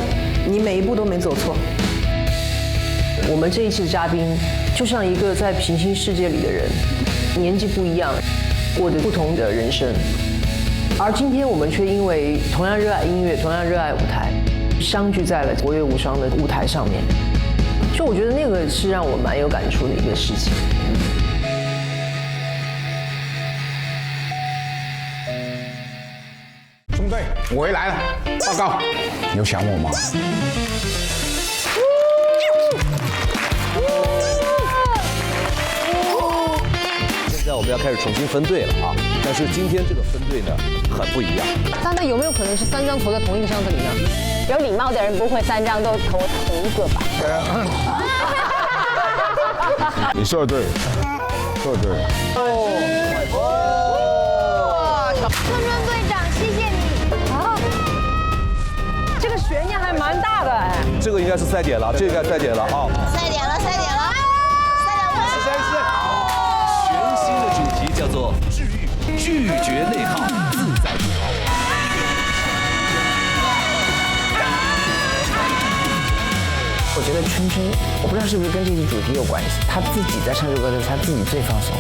H: 你每一步都没走错。我们这一次嘉宾就像一个在平行世界里的人，年纪不一样，过着不同的人生，而今天我们却因为同样热爱音乐，同样热爱舞台，相聚在了国乐无双的舞台上面。就我觉得那个是让我蛮有感触的一个事情。
F: 中队，我回来了，报告，你有想我吗？
C: 现在我们要开始重新分队了啊！但是今天这个分队呢，很不一样。
Q: 但那有没有可能是3张投在同一个箱子里呢？有礼貌的人不会3张都投同一个吧？
F: 你说的对，说的对。
Q: 春春队长，谢谢你。啊，这个悬念还蛮大的哎。
C: 这个应该是赛点了，这个应该赛点了啊！
Q: 赛点了，赛点了。
C: 全新的主题叫做治愈，拒绝内耗，自在不逃。
T: 我觉得春春，我不知道是不是跟这期主题有关系，他自己在唱这首歌的时候，他自己最放松的。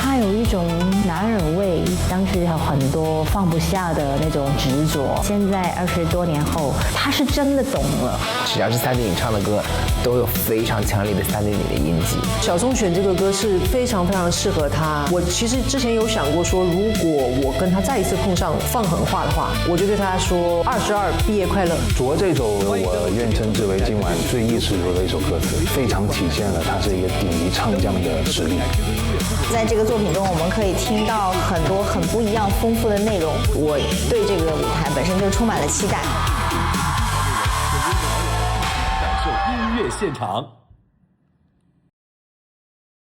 J: 他有一种男人味，当时有很多放不下的那种执着。现在20多年后，他是真的懂了。
T: 只要是3D影唱的歌，都有非常强烈的3D影的印记。
K: 小松选这个歌是非常非常适合他。我其实之前有想过说，如果我跟他再一次碰上放狠话的话，我就对他说：22毕业快乐。
E: 主这首我愿称之为今晚最意识流的一首歌词，非常体现了他是一个顶级唱将的实力。
J: 在这个作品中，我们可以听到很多很不一样、丰富的内容。我对这个舞台本身就充满了期待。
B: 感受音乐现场。